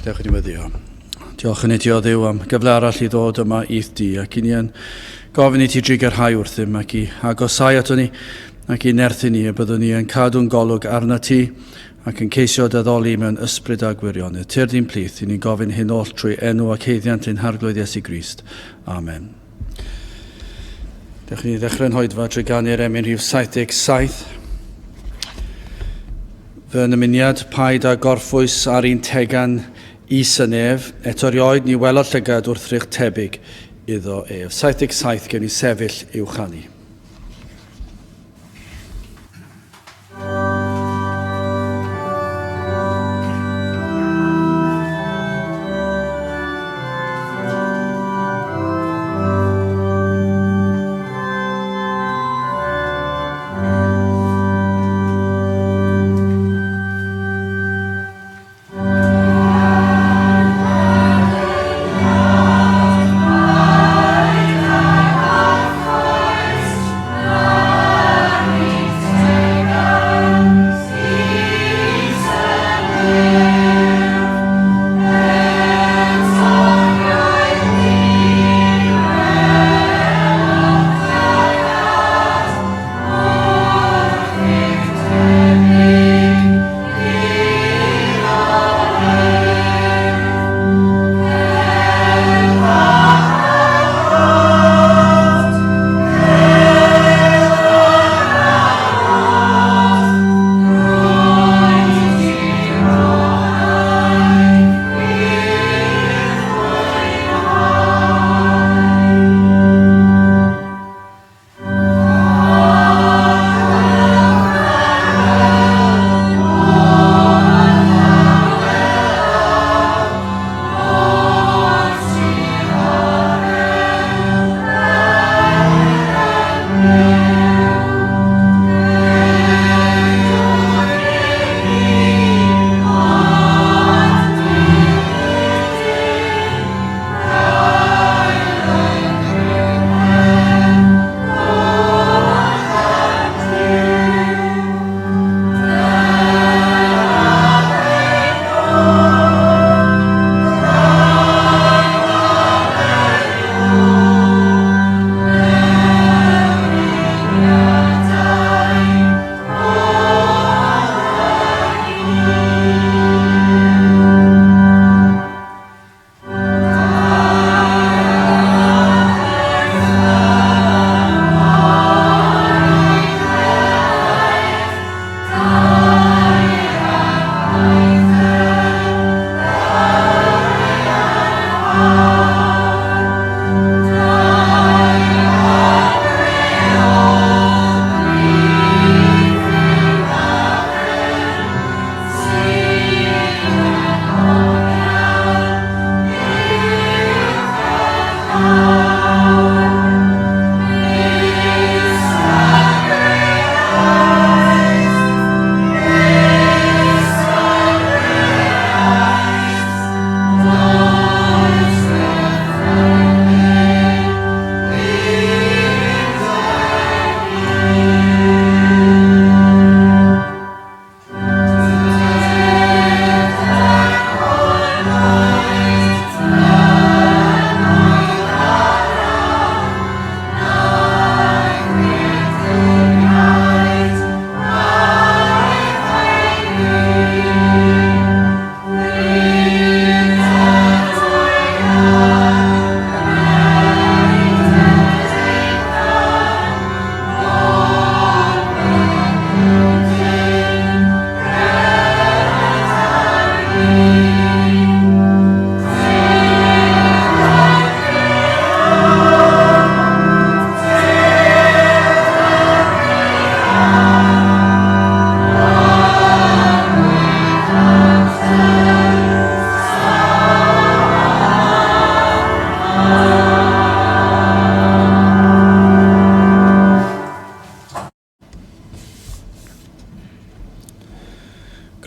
Diolch yn ymwyddio. Diolch yn idio Dduw am gyfle arall i ddod yma i'th di ac i ni yn gofyn i ti drig ar rhai wrthym ac i agosau ato ni ac i nerthu ni a byddwn ni yn cadw'n golwg arna ti ac yn ceisio dyddoli mewn ysbryd a gwirionedd. Tyr di'n plith i ni'n gofyn hyn oll trwy enw ac heiddiant ein Arglwydd Iesu Grist. Amen. Dewch ni ddechrau'n hoedfa drwy ganu'r emyn rhif 77. Fy ymuniad paid a gorffwys ar un tegan is y nef, eto rioed ni welodd llygad wrth rych tebyg iddo ef. 77 gen i sefyll i'w chanu.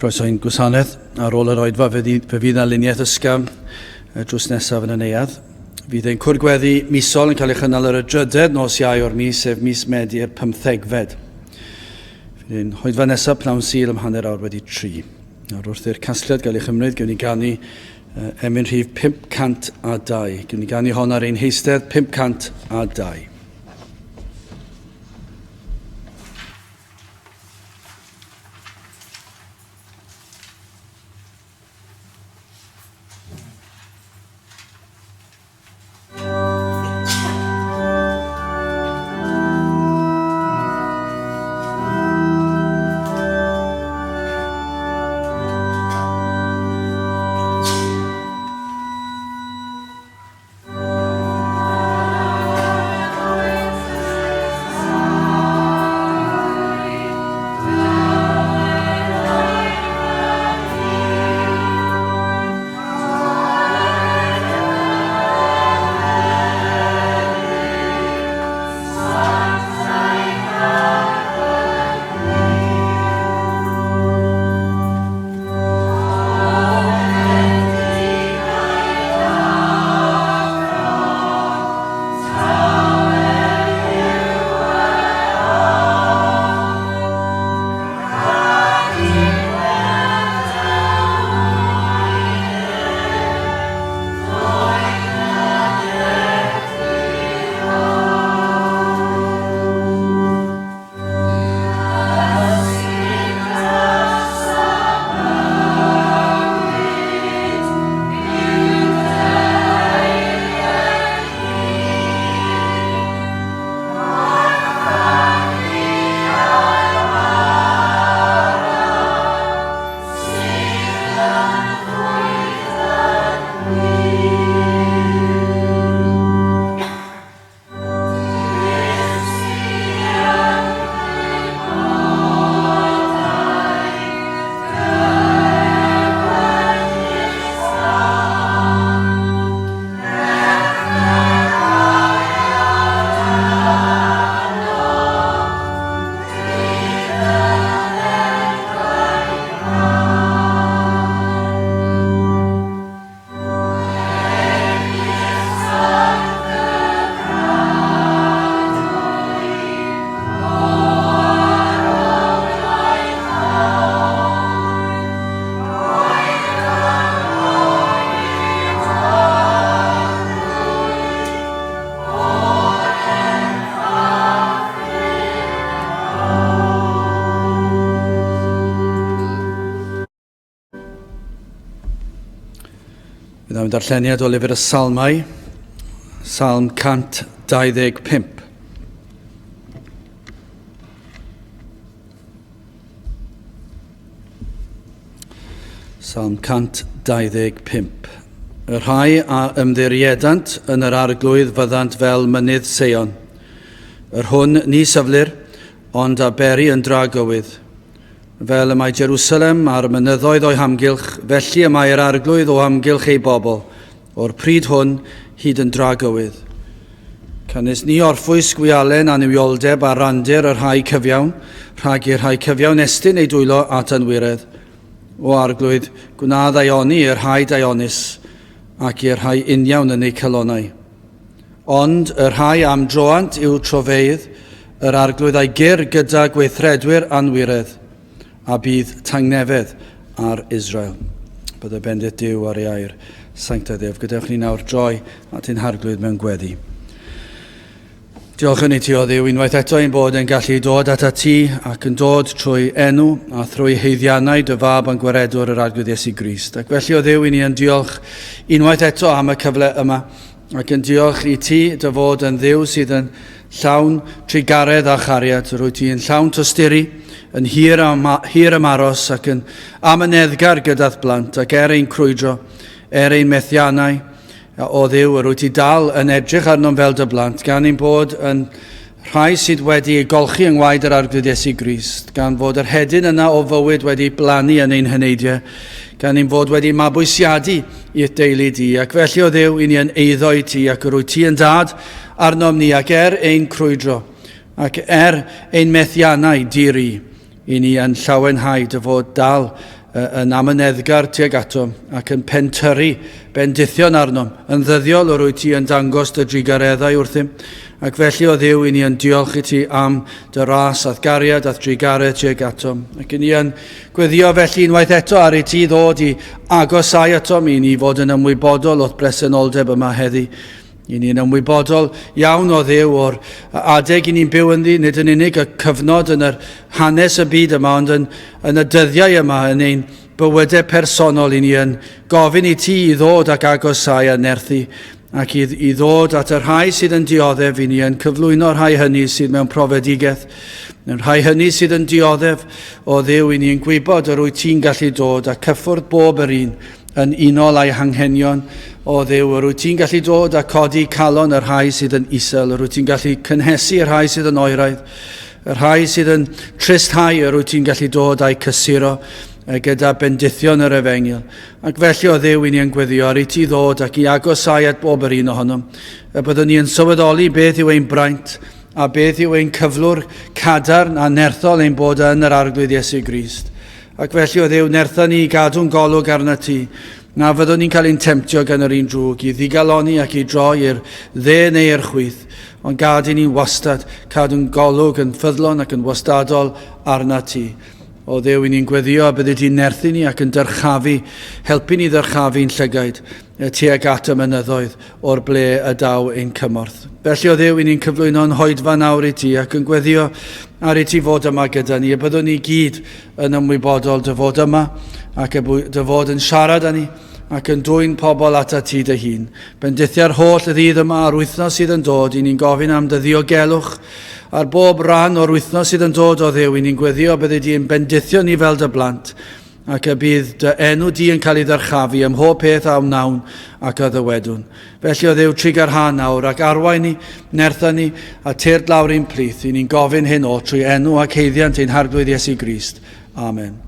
Croeso i'n gwasanaeth ar ôl yr oedfa fe fydd aluniaeth ysgam drws nesaf yn y neuadd. Fydd ein cwrgweddi misol yn cael ei chynnal ar y drydedd nos Iau o'r mis, sef mis Medi'r 15fed. Fydd ein hoedfa nesaf pnawn Sul ym hanner awr wedi 3. Nawr wrth i'r casgliad gael ei chymryd, gewn ni ganu emyn rhif 502. Gwni gan i hon ar ein heistedd 502. Bydd am darlleniad o lyfr y Salmau, Salm 125. Salm 125. Y rhai a ymddiriedant yn yr arglwydd fyddant fel mynydd Seion. Yr hwn ni syflir, ond a beri yn Arglwydd. Fel y mae Jerusalem a'r mynyddoedd o'i hamgylch, felly y mae'r arglwydd o hamgylch ei bobl, o'r pryd hwn hyd yn Arglwydd. Cynnes ni orffwys gwialen a newioldeb a randir yr rhai cyfiawn, rhag i'r rhai cyfiawn estyn ei dwylo at anwiredd. O Arglwydd, gwna ddaioni i'r rhai daionis, ac i'r rhai uniawn yn ei celonau. Ond y rhai am droant yw trofeidd, yr arglwydd a'i gyr gyda gweithredwyr anwiredd, a bydd tangnefedd ar Israel. Bydd y bendith Duw ar ei air, sanctaidd ef. Gadewch ni nawr droi at ein harglwydd mewn gweddi. Diolch yn ei ti o Dduw, unwaith eto ein bod yn gallu dod at ti ac yn dod trwy enw a thrwy heiddiannau dy fab yn gwaredwr yr arglwydd Iesu Grist. Ac felly o Dduw, i ni yn diolch unwaith eto am y cyfle yma, ac yn diolch i ti dy fod yn Dduw sydd yn llawn trigaredd a chariad. Rwyt ti yn llawn tosturi, yn hir am aros ac yn amyneddgar gyda'r blant ac ein crwydro, ein methiannau. O Dduw, rwyt ti dal yn edrych arno'n fel dy blant, gan ein bod yn rhai sydd wedi ei golchi yng ngwaed yr arglwydd Iesu Grist, gan fod yr hedyn yna o fywyd wedi blannu yn ein hyneidiau, gan ein bod wedi mabwysiadu i'r deulu di. Ac felly o Dduw, i ni yn eiddo i ti, ac rwyt ti yn dad arnom ni, ac ein crwydro, ac ein methiannau diri, i ni yn llawenhau dy fod dal yn amyneddgar tuag atom ac yn pentyrru bendithion arnom, yn ddyddiol o'r wyt ti yn dangos dy drigareddau wrthym, ac felly o Dduw i ni yn diolch i ti am dy ras ath gariad ath drigaredd tuag atom, ac i ni yn gweddio felly unwaith eto ar ei ti ddod i agosau atom i ni fod yn ymwybodol o'ch bresenoldeb yma heddi. I ni'n ymwybodol iawn o Dduw o'r adeg i ni'n byw ynddi, nid yn unig y cyfnod yn yr hanes y byd yma, ond yn y dyddiau yma, yn ein bywydau personol i ni yn gofyn i ti i ddod ac agosau a nerthu, ac i ddod at y rhai sydd yn dioddef, i ni yn cyflwyno rhai hynny sydd mewn profedigaeth, rhai hynny sydd yn dioddef o Dduw, i ni'n gwybod yr wyt ti'n gallu dod a cyffwrdd bob yr un yn unol â'i hanghenion o Dduw. Yr wyt ti'n gallu dod a codi calon yr rhai sydd yn isel, yr wyt ti'n gallu cynhesu yr rhai sydd yn oeraidd, yr rhai sydd yn tristhau, yr wyt ti'n gallu dod a'i cysuro gyda bendithion yr efengil. Ac felly o Dduw i ni yn gweddio ar ei ti ddod ac i agosau at bob yr un ohonom. Y byddwn ni yn sylweddoli beth yw ein braint a beth yw ein cyflwr cadarn a nerthol ein bod yn yr Arglwydd Iesu Grist. Ac felly o Dduw, nertha ni i gadw'n golwg arna ti, na fyddwn ni'n cael ein temtio gan yr un drwg i ddigaloni ac i droi i'r dde neu i'r chwith, ond gad i ni'n wastad cadw'n golwg yn ffyddlon ac yn wastadol arna ti. O Dduw, i ni'n gweddio a bydde ti'n nerthu ni ac yn dyrchafu, helpu ni ddyrchafu'n llygaid tuag at y mynyddoedd o'r ble y daw ein cymorth. Felly o Dduw, i ni'n cyflwyno'n hoedfa nawr i ti ac yn gweddio ar ei ti fod yma gyda ni, a byddwn ni gyd yn ymwybodol dy fod yma ac dy fod yn siarad â ni ac yn dwy'n pobl ata ti dy hun. Bendithia'r holl y ddydd yma a'r wythnos sydd yn dod, i ni'n gofyn am dy ddiogelwch ar bob ran o'r wythnos sydd yn dod o Dduw, i ni'n gweddio bydde di'n bendithio ni fel dy blant, ac y bydd dy enw di yn cael ei ddyrchafu ym mhob peth a wnawn ac a ddywedwn. Felly o Dduw, trigarha nawr ac arwain ni, nertha ni a tyrd lawr ein plith, i ni'n gofyn hyn o trwy enw ac heiddiant ein Arglwydd Iesu Grist. Amen.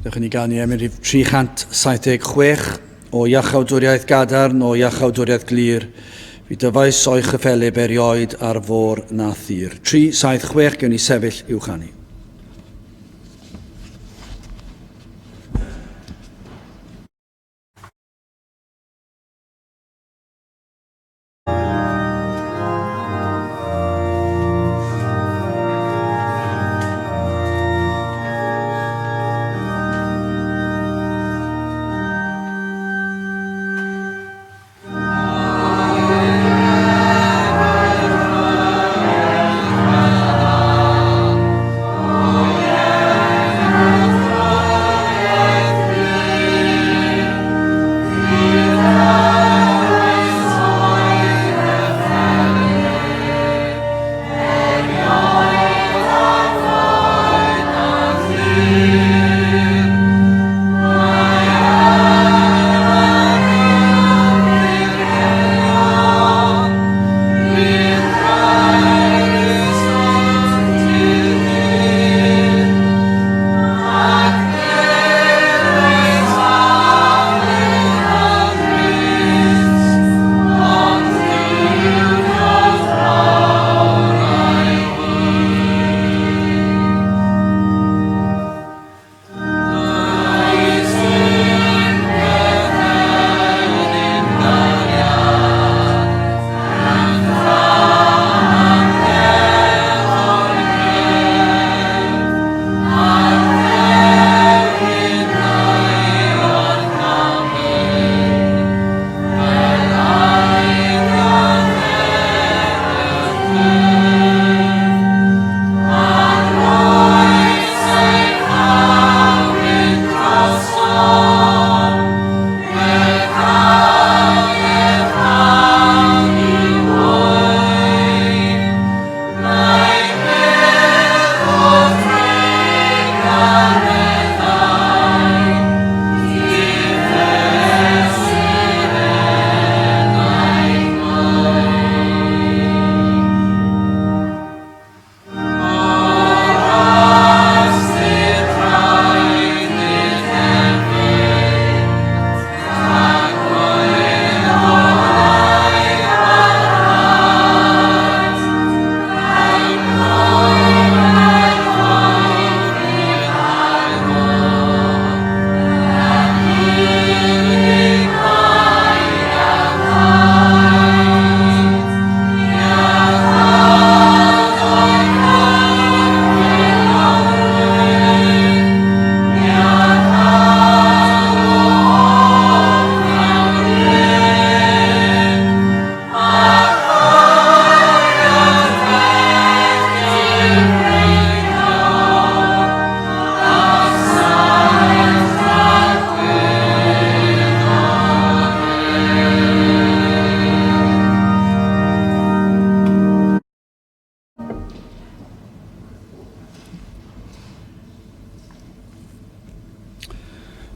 Dewch i ni gael ni emrif 376 o iachawdwriaeth gadarn o iachawdwriaeth glir. Fi dyfais o'i chyffelib erioed ar fôr na thir. 376 gewn ni sefyll i'w chanu.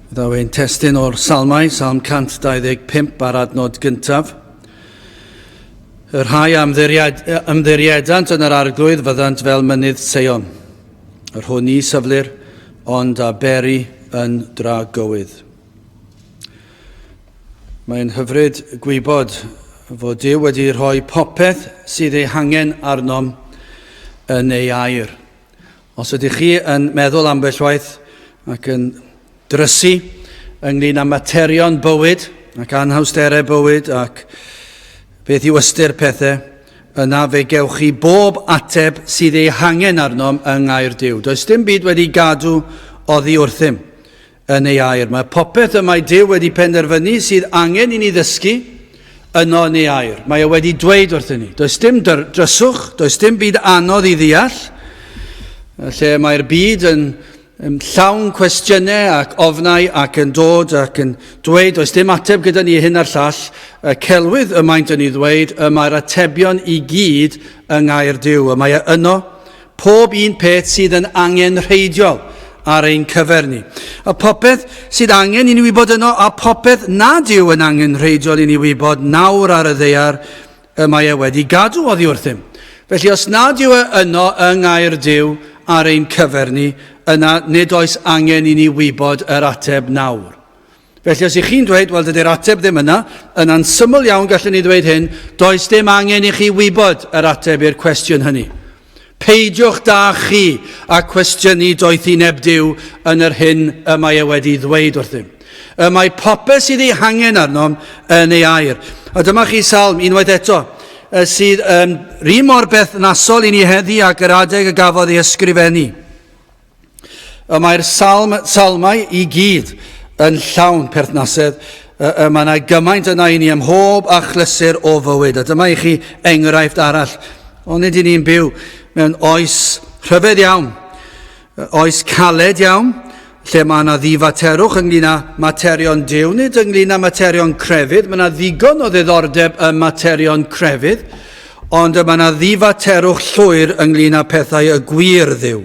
Ddaw ein testyn o'r salmau, Salm 125 ar adnod gyntaf. Y rhai ymddiriedant yn yr arglwydd fyddant fel mynydd Seion. Yr hwn i syflir, ond a beri yn dragywydd. Mae'n hyfryd gwybod fod Duw wedi rhoi popeth sydd ei hangen arnom yn ei air. Os ydych chi yn meddwl ambell waith ac yn drysu ynglyn â materion bywyd ac anhawsterau bywyd ac beth yw ystyr pethau, yna fe gewch chi bob ateb sydd ei hangen arnom yng ngair Duw. Does dim byd wedi gadw oddi wrthym yn ei air. Mae popeth y mae Duw wedi penderfynu sydd angen i ni ddysgu yno yn ei air. Mae e wedi dweud wrthyn ni. Does dim dryswch, does dim byd anodd i ddeall, lle mae'r byd yn llawn cwestiynau ac ofnau ac yn dod ac yn dweud, does dim ateb gyda ni hyn a'r llall, celwydd y maent yn ei ddweud, mae'r atebion i gyd yng ngair Duw. Mae yno pob un peth sydd yn angenrheidiol ar ein cyfer ni. A popeth sydd angen i ni wybod yno, a popeth nad yw yn angenrheidiol i ni wybod nawr ar y ddaear, mae wedi gadw oddi wrthym. Felly os nad yw yno yng ngair Duw ar ein cyfer ni, yna nid oes angen i ni wybod yr ateb nawr. Felly os ych chi'n dweud, wel dydy'r ateb ddim yna, yna'n syml iawn gallwn ni ddweud hyn, does dim angen i chi wybod yr ateb i'r cwestiwn hynny. Peidiwch da chi a cwestiynu doeth i neb Duw yn yr hyn y mae e wedi ddweud wrthym. Mae popeth sydd ei hangen arnom yn ei air. A dyma chi salm unwaith eto, sydd rhy mor bethnasol i ni heddi ac yr adeg y gafodd ei ysgrifennu. Mae'r salmau i gyd yn llawn perthnasedd. Mae yna gymaint yna i ni ym mhob achlysur o fywyd. A dyma i chi enghraifft arall. Ond nid i ni'n byw mewn oes rhyfedd iawn, oes caled iawn, lle mae yna ddifaterwch ynglyn â materion Duw, nid ynglyn â materion crefydd. Mae yna ddigon o ddiddordeb yn materion crefydd, ond mae yna ddifaterwch llwyr ynglyn â pethau y gwir Dduw.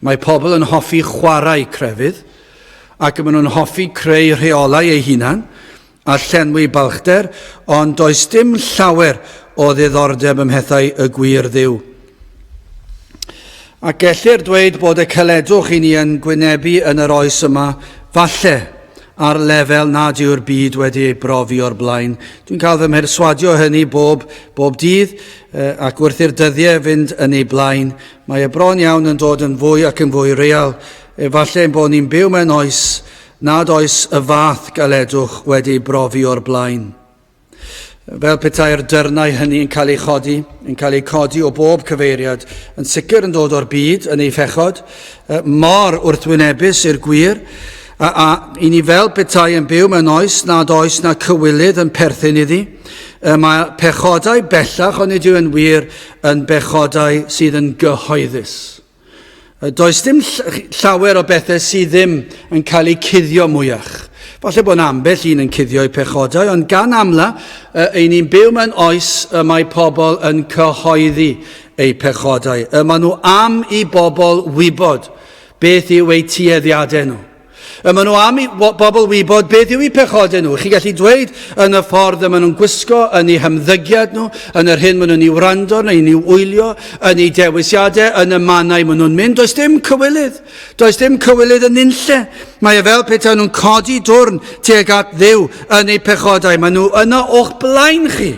Mae pobl yn hoffi chwarae crefydd, ac maen nhw'n hoffi creu rheolau eu hunan a llenwi balchder, ond does dim llawer o ddiddordeb ym mhethau y gwir Dduw. Ac gellir dweud bod y celedwch i ni yn gwynebu yn yr oes yma, falle ar lefel nad yw'r byd wedi ei brofi o'r blaen. Dwi'n cael fy mherswadio hynny bob dydd ac wrth i'r dyddiau fynd yn ei blaen. Mae e bron iawn yn dod yn fwy ac yn fwy real. Falle bod ni'n byw mewn oes nad oes y fath galedwch wedi ei brofi o'r blaen. Fel petai'r dyrnau hynny yn cael ei codi o bob cyfeiriad, yn sicr yn dod o'r byd yn ei phechod, mor wrthwynebus i'r gwir, a i ni fel petai yn byw mewn oes nad oes na cywilydd yn perthyn iddi. Mae pechodau bellach, ond nid yw yn wir, yn bechodau sydd yn gyhoeddus. Does dim llawer o bethau sydd ddim yn cael eu cuddio mwyach. Falle bod ambell un yn cuddio'i pechodau, ond gan amla, ein ni'n byw mewn oes y mae pobl yn cyhoeddi eu pechodau. Maen nhw am i bobl wybod beth yw eu tueddiadau nhw. Maen nhw am i bobl wybod beth yw eu pechodau nhw. Chi gallu dweud yn y ffordd y maen nhw'n gwisgo, yn eu hymddygiad nhw, yn yr hyn maen nhw'n i'w wrando, neu i'w wylio, yn eu dewisiadau, yn y mannau maen nhw'n mynd. Does dim cywilydd. Does dim cywilydd yn unlle. Mae e fel petai nhw'n codi dwrn tuag at Dduw yn eu pechodau. Maen nhw yno o'ch blaen chi.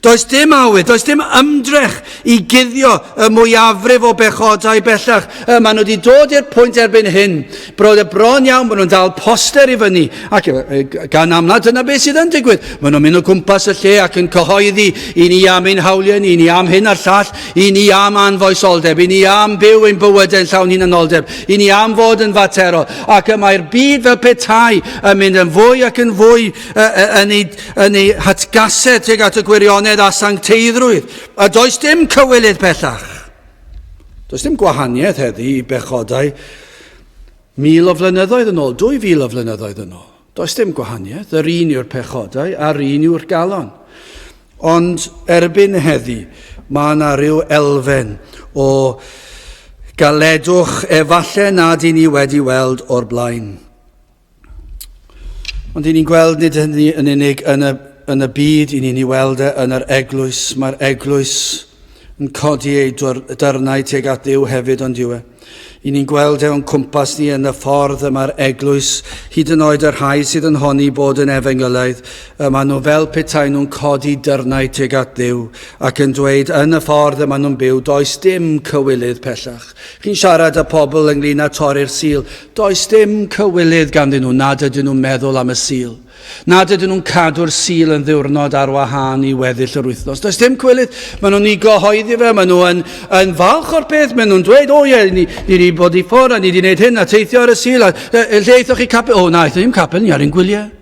Does dim awydd, does dim ymdrech i guddio y mwyafrif o bechodau bellach. Maen nhw wedi dod i'r pwynt erbyn hyn, brod y bron iawn, maen nhw'n dal poster i fyny. Ac gan amla, dyna beth sydd yn digwydd. Maen nhw'n mynd o gwmpas y lle ac yn cyhoeddi i ni am ein hawliau, i ni am hyn a'r llall, i ni am anfoesoldeb, i ni am byw ein bywydau'n llawn hunanoldeb, i ni am fod yn faterol. Ac mae'r byd fel petai yn mynd yn fwy ac yn fwy yn ei hatgased tuag at y gwirionedd a sancteiddrwydd. A does dim cywilydd bellach. Does dim gwahaniaeth heddi i bechodau 1000 o flynyddoedd yn ôl, 2000 o flynyddoedd yn ôl. Does dim gwahaniaeth. Yr un yw'r pechodau a'r un yw'r galon. Ond erbyn heddi, mae yna rhyw elfen o galedwch efalle nad i ni wedi weld o'r blaen. Ond i ni'n gweld nid hynny yn unig yn y byd, i ni'n ei weld yn yr eglwys. Mae'r eglwys yn codi ei dyrnau tuag at Dduw hefyd ond diwe. I ni'n gweld o'n cwmpas ni yn y ffordd yma'r eglwys, hyd yn oed yr rhai sydd yn honni bod yn efengylaidd, maen nhw fel petai nhw'n codi dyrnau tuag at Dduw ac yn dweud yn y ffordd yma nhw'n byw, does dim cywilydd pellach. Chi'n siarad â pobl ynglyn â torri'r sil, does dim cywilydd ganddyn nhw, nad ydyn nhw'n meddwl am y sil. Nad ydyn nhw'n cadw'r sil yn ddiwrnod ar wahân i weddill yr wythnos. Does dim cywilydd. Maen nhw'n ei gyhoeddi fe, maen nhw yn falch o'r peth, maen nhw'n dweud, o ie, ni wedi bod i ffwrdd, a ni wedi gwneud hyn, a teithio ar y sil, a lle eithwch chi capel? O, na, eithwch chi'n capel, ni ar ein gwyliau.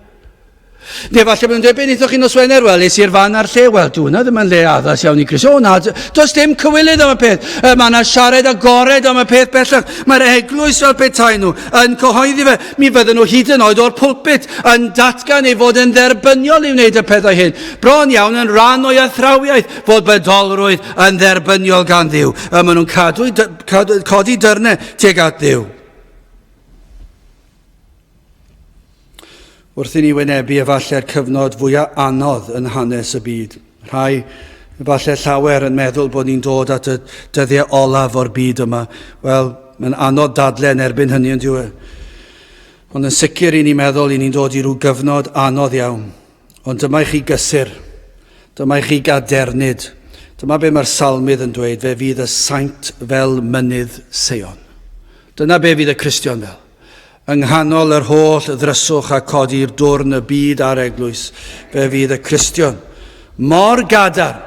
Neu falle maen nhw'n dweud, be eithwch chi'n noswener? Wel, es i'r fan ar lle, wel, dwi'n ddim yn le addas iawn i Grisio. O, na, does dim cywilydd am y peth. Mae yna siarad agored am y peth bellach. Mae'r eglwys fel petai nhw yn cyhoeddi fe. Mi fydden nhw hyd yn oed o'r pwlpit yn datgan ei fod yn dderbyniol i wneud y pethau hyn. Bron iawn yn rhan o'i athrawiaeth fod bedolrwydd yn dderbyniol gan Dduw. Maen nhw'n codi dyrnau tuag at Dduw. Wrth i ni wynebu efallai'r cyfnod fwyaf anodd yn hanes y byd. Rhai efallai llawer yn meddwl bod ni'n dod at y dyddiau olaf o'r byd yma. Wel, mae'n anodd dadle yn erbyn hynny yn diwe. Ond yn sicr i ni'n meddwl i ni'n dod i rhyw gyfnod anodd iawn. Ond dyma i chi gysur. Dyma i chi gadernid. Dyma be mae'r salmydd yn dweud, fe fydd y saint fel mynydd Sion. Dyna be fydd y Cristion fel. Yng nghanol yr holl ddryswch a codi'r dwrn y byd a'r eglwys, fe fydd y Cristion. Mor gadar,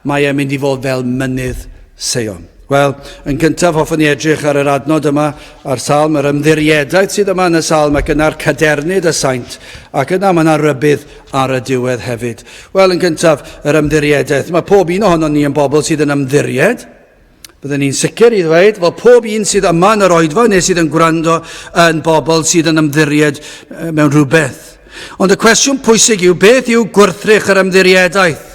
mae e'n mynd i fod fel mynydd Sion. Wel, yn gyntaf hoffwn ni edrych ar yr adnod yma, ar salm, yr ymddiriedau sydd yma yn y salm, ac yna'r cadernid y saint, ac yna mae yna rybydd ar y diwedd hefyd. Wel, yn gyntaf, yr ymddiriedau. Mae pob un ohono ni yn bobl sydd yn ymddiried. Byddwn ni'n sicr i ddweud, fel pob un sydd yma yn yr oedfa, neu sydd yn gwrando yn bobl sydd yn ymddiried mewn rhywbeth. Ond y cwestiwn pwysig yw, beth yw gwrthrych yr ymddiriedaeth?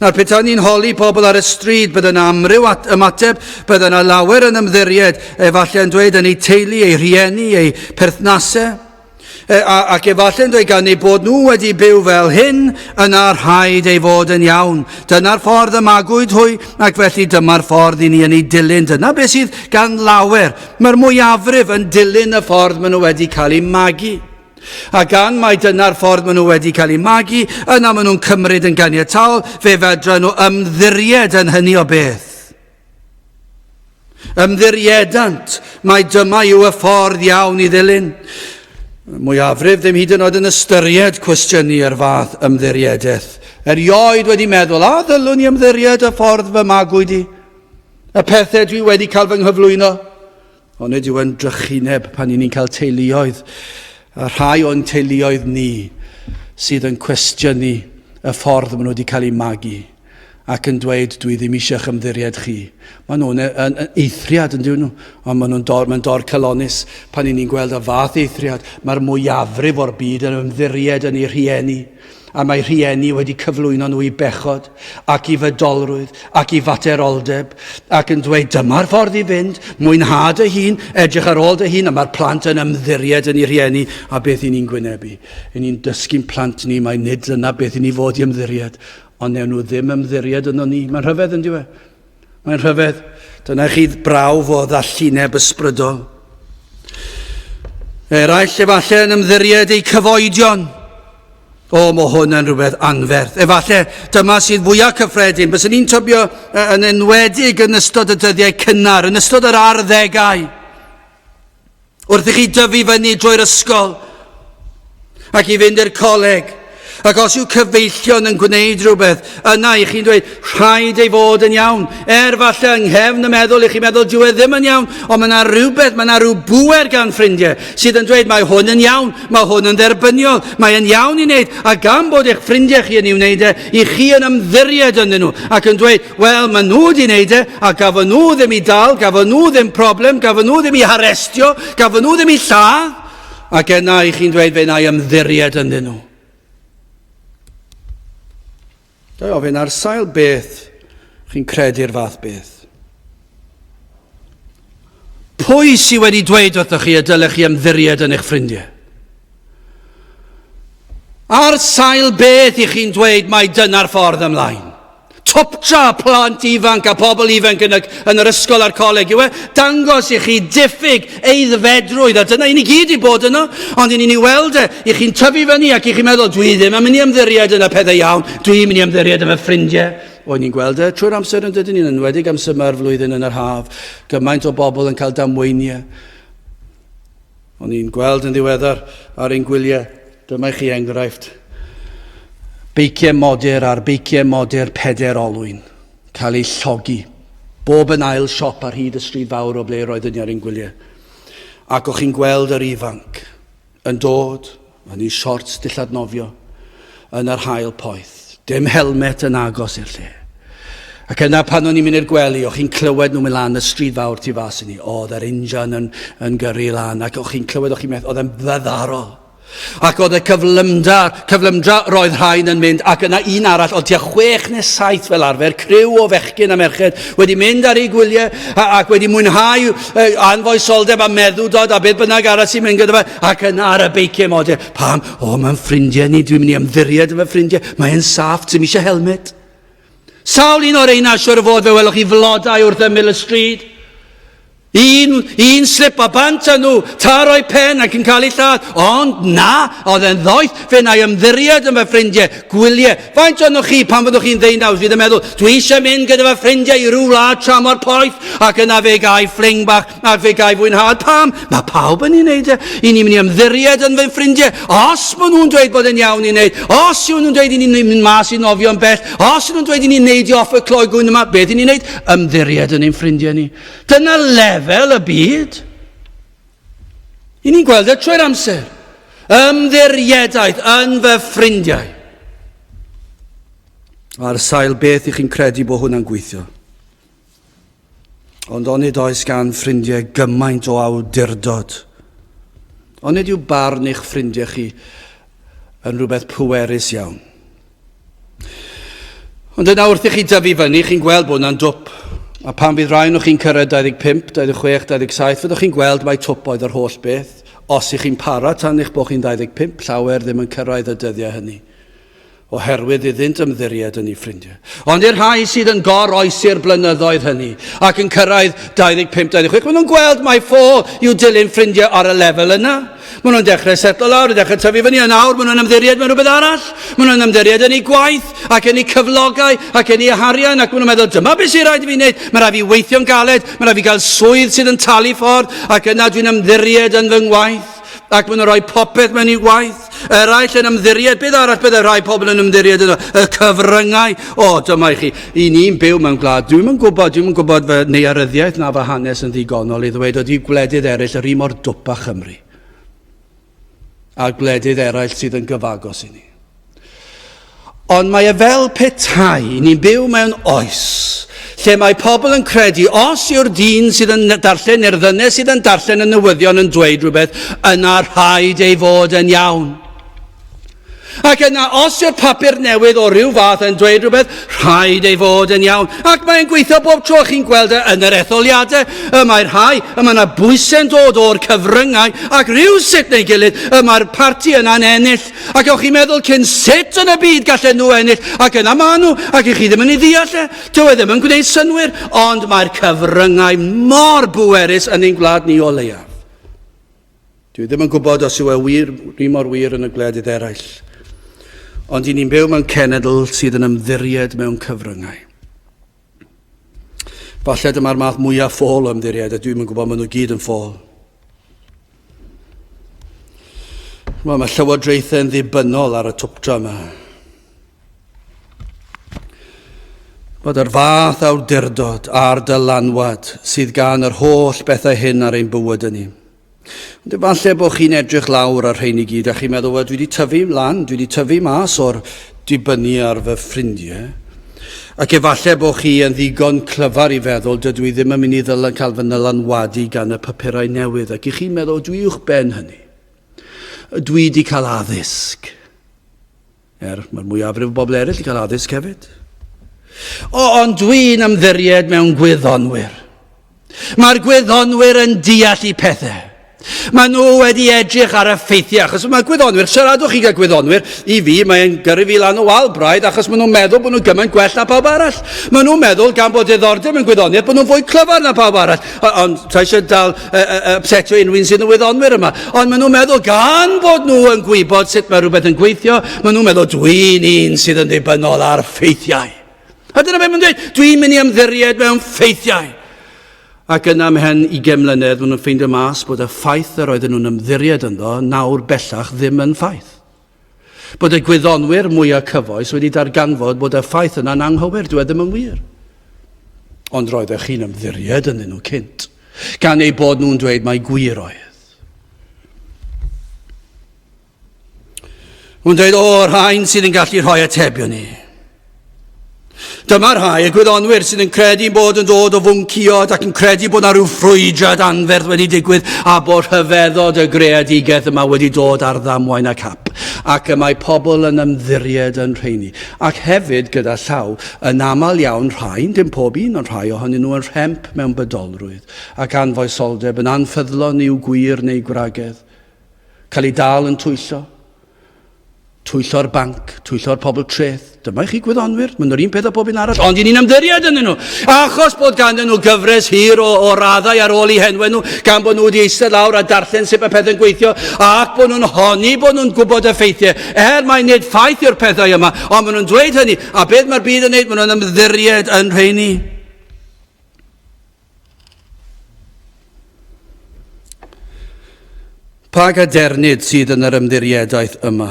Nawr, petai ni'n holi pobl ar y stryd, byddwn amryw ymateb, byddwn lawer yn ymddiried, efallai yn dweud yn ei teulu, ei rhieni, ei perthnasau. Ac efallai'n dweud gan ei bod nhw wedi byw fel hyn, yna'r rhaid ei fod yn iawn. Dyna'r ffordd y magwyd hwy, ac felly dyma'r ffordd i ni yn ei dilyn. Dyna beth sydd gan lawer. Mae'r mwyafrif yn dilyn y ffordd maen nhw wedi cael ei magu. A gan mai dyna'r ffordd maen nhw wedi cael ei magu, yna maen nhw'n cymryd yn ganiataol, fe fedra nhw ymddiried yn hynny o beth. Ymddiriedant, mai dyma yw y ffordd iawn i ddilyn. Mwyafrif ddim hyd yn oed yn ystyried cwestiynu'r fath ymddiriedeth. Erioed wedi meddwl, ddylwn i ymddiried y ffordd fy magwyd i, y pethau dwi wedi cael fy nghyflwyno. Ond nid yw yn drychineb pan ni'n cael teuluoedd, a rhai o'n teuluoedd ni sydd yn cwestiynu y ffordd maen nhw wedi cael ei magu ac yn dweud, dwi ddim eisiau ymddiried chi. Maen nhw'n eithriad yn dweud nhw, ond maen nhw'n dor cylonus pan ni'n gweld y fath eithriad. Mae'r mwyafrif o'r byd yn ymddiried yn ei rhieni, a mae rhieni wedi cyflwyno nhw i bechod, ac i fedolrwydd, ac i fateroldeb, ac yn dweud, dyma'r ffordd i fynd, mwynhad y hun, edrych ar ôl dy hun, a mae'r plant yn ymddiried yn ei rhieni, a beth i ni'n gwynebu. I ni'n dysgu'n plant ni, mae nid yna beth i ni fod i ymddiried, ond newn nhw ddim ymddiried yno ni. Mae'n rhyfedd yn diwe. Mae'n rhyfedd. Dyna chi brawf o ddallineb ysbrydol. Eraill efallai yn ymddiried ei cyfoedion. Mae hwn yn rhywbeth anferth. Efallai dyma sydd fwyaf cyffredin. Bys ni'n tybio yn enwedig yn ystod y dyddiau cynnar, yn ystod yr arddegau. Wrth i chi dyfu fyny drwy'r ysgol ac i fynd i'r coleg. Ac os yw cyfeillion yn gwneud rhywbeth, yna i chi'n dweud, rhaid ei fod yn iawn. Falle yng nghefn y meddwl, i chi meddwl, dyw e ddim yn iawn, ond mae yna rhywbeth, mae yna rhyw bwer gan ffrindiau, sydd yn dweud, mae hwn yn iawn, mae hwn yn dderbyniol, mae yn iawn i wneud, a gan bod eich ffrindiau chi yn ei wneud i chi yn ymddiried yn nhw, ac yn dweud, wel, mae nhw wedi wneud a gafon nhw ddim i dal, gafon nhw ddim problem, gafon nhw ddim i harestio, gafon nhw ddim i lladd, ac yna i chi'n dweud, fe na i ymddiried yn nhw. Dwi ofyn ar sail beth chi'n credu'r fath beth. Pwy sydd wedi dweud wrthoch chi y dylech chi ymddiried yn eich ffrindiau? Ar sail beth I chi'n dweud mai dyna'r ffordd ymlaen? Toptra plant ifanc a pobl ifanc yn yr ysgol a'r coleg yw e, dangos I chi diffyg eiddfedrwydd, a dyna I ni gyd I bod yno, ond I ni'n I weld I chi'n tyfu fyny ac I chi'n meddwl, dwi ddim yn mynd I ymddiried yn y pethau iawn, dwi'n mynd I ymddiried yn y ffrindiau. O'n ni'n gweld trwy'r amser yn dydyn ni'n enwedig am symer flwyddyn yn yr haf, gymaint o bobl yn cael damweiniau. O'n ni'n gweld yn ddiweddar ar ein gwyliau, dyma chi enghraifft. Beiciau modur ar beiciau modur 4 olwyn, cael ei llogi. Bob yn ail siop ar hyd y stryd fawr o ble roedd yn ar ein gwyliau. Ac o'ch chi'n gweld yr ifanc yn dod, yn ei siorts dilladnofio, yn yr haul poeth. Dim helmet yn agos i'r lle. Ac yna pan o'n i'n mynd i'r gwely, o'ch chi'n clywed nhw'n mynd lan y stryd fawr tu fas i ni. Oedd yr injan yn gyrru lan, ac o'ch chi'n clywed, o'ch chi'n meddwl, oedd e'n ddyddaro. Ac oedd y cyflymdra roedd rhain yn mynd, ac yna un arall, oedd tua 6 neu 7 fel arfer, criw o fechgyn a merched, wedi mynd ar ei gwyliau, ac wedi mwynhau anfoesoldeb a meddwdod a beth bynnag arall sy'n mynd gyda fe, ac yna ar y beiciau modur. Pam? Mae'n ffrindiau ni, dwi'n mynd I ymddiried efo ffrindiau, mae'n saff, ti'n eisiau helmet. Sawl un o'r ein asiwr o fod fe welwch chi flodau wrth ymyl y stryd. Un slip a bant â nhw, taroi pen ac yn cael ei lladd. Ond na, oedd e'n ddoeth fe na I ymddiried yn fy ffrindiau, gwyliau. Faint o'n chi pan fyddwch chi'n ddeud nawr, fydd yn meddwl, dwi eisiau mynd gyda fy ffrindiau I ryw wlad tramor poeth, ac yna fe gai ffling bach, ac fe gai fwynhad. Pam? Mae pawb yn ei wneud I ni'n mynd I ymddiried yn fy ffrindiau. Os maen nhw'n dweud bod yn iawn I wneud, os yw nhw'n dweud I ni'n mynd mas I nofio'n bell, os yw nhw'n dweud I ni'n neidio off y cloi gwyn yma, beth I ni'n wneud? Ymddiried yn ein ffrindiau ni. Dyna lefel y byd. I ni'n gweld trwy'r amser. Ymddirieddaeth yn fy ffrindiau. Ar sail beth I chi'n credu bod hwnna'n gweithio. Ond onid oes gan ffrindiau gymaint o awdurdod. Onid yw barn eich ffrindiau chi yn rhywbeth pwerus iawn. Ond yna wrth I chi dyfu fyny, chi'n gweld bod hwnna'n dwp. A pan bydd rhain o'ch chi'n cyrraedd 25, 26, 27, fyddwch chi'n gweld mai twp oedd yr holl beth. Os y'ch chi'n para tan eich bod chi'n 25, llawer ddim yn cyrraedd y dyddiau hynny. Oherwydd iddynt ymddiried yn ei ffrindiau. Ond i'r rhai sydd yn goroesi'r blynyddoedd hynny, ac yn cyrraedd 25, 26, maen nhw'n gweld mai ffôl yw dilyn ffrindiau ar y lefel yna. Maen nhw'n dechrau setlo lawr, dechrau tyfu fyny yn awr, maen nhw'n ymddiried mewn rhywbeth arall. Maen nhw'n ymddiried yn ei gwaith, ac yn ei cyflogau, ac yn ei harian, ac maen nhw'n meddwl, dyma beth sy'n rhaid I fi wneud. Mae rhaid fi weithio'n galed, mae rhaid fi gael swydd sydd yn talu ffordd, ac yna dwi'n ymddiried yn fy ngwaith. Ac maen nhw'n rhoi popeth mewn I waith. Eraill yn ymddiried, beth arall bydd y rhai pobl yn ymddiried yno? Y cyfryngau. Dyma I chi. I ni'n byw mewn gwlad. Dwi'n yn gwybod fy nearyddiaeth na fy hanes yn ddigonol I ddweud oedd I gwledydd eraill yr un mor dwp a Chymru. A gwledydd eraill sydd yn gyfagos I ni. Ond mae fel petai, ni'n byw mewn oes, lle mae pobl yn credu, os yw'r dyn sydd yn darllen, neu'r ddynes sydd yn darllen y newyddion yn dweud rhywbeth, yna rhaid ei fod yn iawn. Ac yna, os yw'r papur newydd o ryw fath yn dweud rhywbeth, rhaid ei fod yn iawn. Ac mae'n gweithio bob tro chi'n gweld yn yr etholiadau. Mae'r rhai, mae yna bwysau'n dod o'r cyfryngau, ac rhyw sut neu gilydd, mae'r parti yna'n ennill. Ac o'ch chi'n meddwl cyn sut yn y byd gallen nhw ennill, ac yna ma nhw, ac chi ddim yn ei ddeall. Dyw e ddim yn gwneud synwyr, ond mae'r cyfryngau mor bwerus yn ein gwlad ni o leiaf. Dwi ddim yn gwybod os yw e wir, rhy mor wir yn y gwledydd eraill. Ond I ni'n byw mewn cenedl sydd yn ymddiried mewn cyfryngau. Falle dyma'r math mwyaf ffôl o ymddiried, a dwi'n gwybod maen nhw gyd yn ffôl. Mae llywodraethau'n ddibynnol ar y twptra yma. Bod yr fath awdurdod a'r dylanwad sydd gan yr holl bethau hyn ar ein bywyd yn ni. Ond efallai bod chi'n edrych lawr ar rhain I gyd a chi'n meddwl, wel, dwi wedi tyfu mlaen, dwi wedi tyfu mas o'r dibynnu ar fy ffrindiau. Ac efallai bod chi yn ddigon clyfar I feddwl, dydw I ddim yn mynd I cael fy nylanwadu gan y papurau newydd. Ac I chi'n meddwl, dwi uwch ben hynny. Dwi wedi cael addysg. Mae'r mwyafrif o bobl eraill I cael addysg hefyd. Ond dwi'n ymddiried mewn gwyddonwyr. Mae'r gwyddonwyr yn deall I pethau. Maen nhw wedi edrych ar y ffeithiau, achos mae gwyddonwyr, siaradwch chi gael gwyddonwyr, i fi mae'n gyrru fi lan o wal braidd, achos maen nhw'n meddwl bod nhw'n gymaint gwell na pawb arall. Maen nhw'n meddwl gan bod diddordeb yn gwyddoniaeth bod nhw'n fwy clyfar na pawb arall. Ond ta eisiau dal upsetio unrhyw sydd yn wyddonwyr yma. Ond maen nhw'n meddwl gan bod nhw yn gwybod sut mae rhywbeth yn gweithio, maen nhw'n meddwl dwi'n un sydd yn ddibynnol ar ffeithiau. A dyna beth mae'n dweud, dwi'n mynd i ymddiried mewn ffeithiau. Ac yna mhen 20 mlynedd, maen nhw'n ffeindio mas bod y ffaith yr oedden nhw'n ymddiried ynddo nawr bellach ddim yn ffaith. Bod y gwyddonwyr mwyaf cyfoes wedi darganfod bod y ffaith yna'n anghywir, dwi ddim yn wir. Ond roeddech chi'n ymddiried yn nhw cynt, gan ei bod nhw'n dweud mae gwir oedd. Nhw'n dweud, rhain sydd yn gallu rhoi atebion ni. Dyma'r rhai y gwyddonwyr sydd yn credu bod yn dod o fwnciod ac yn credu bod yna rhyw ffrwydrad anferth wedi digwydd a bod rhyfeddod y greadigaeth yma wedi dod ar ddamwain ac ap. Ac y mae pobl yn ymddiried yn rheini. Ac hefyd gyda llaw yn aml iawn rhain, dim pob un, ond rhai ohonyn nhw yn rhemp mewn bydolrwydd ac anfoesoldeb yn anffyddlon i'w gwir neu gwragedd. Cael ei dal yn twyllo'r banc, twyllo'r pobl treth. Dyma chi gwyddonwyr, maen nhw'r un peth o bob un arall, ond ni'n ymddiried yn nhw. Achos bod ganddyn nhw gyfres hir o raddau ar ôl i henwen nhw, gan bod nhw wedi eistedd lawr a darllen sut mae pethau'n gweithio, ac bod nhw'n honni bod nhw'n gwybod y ffeithiau. Mae nid ffaith yw'r pethau yma, ond maen nhw'n dweud hynny. A beth mae'r byd yn neud, maen nhw'n ymddiried yn rheini. Pa gadernid sydd yn yr ymddiriedaeth yma?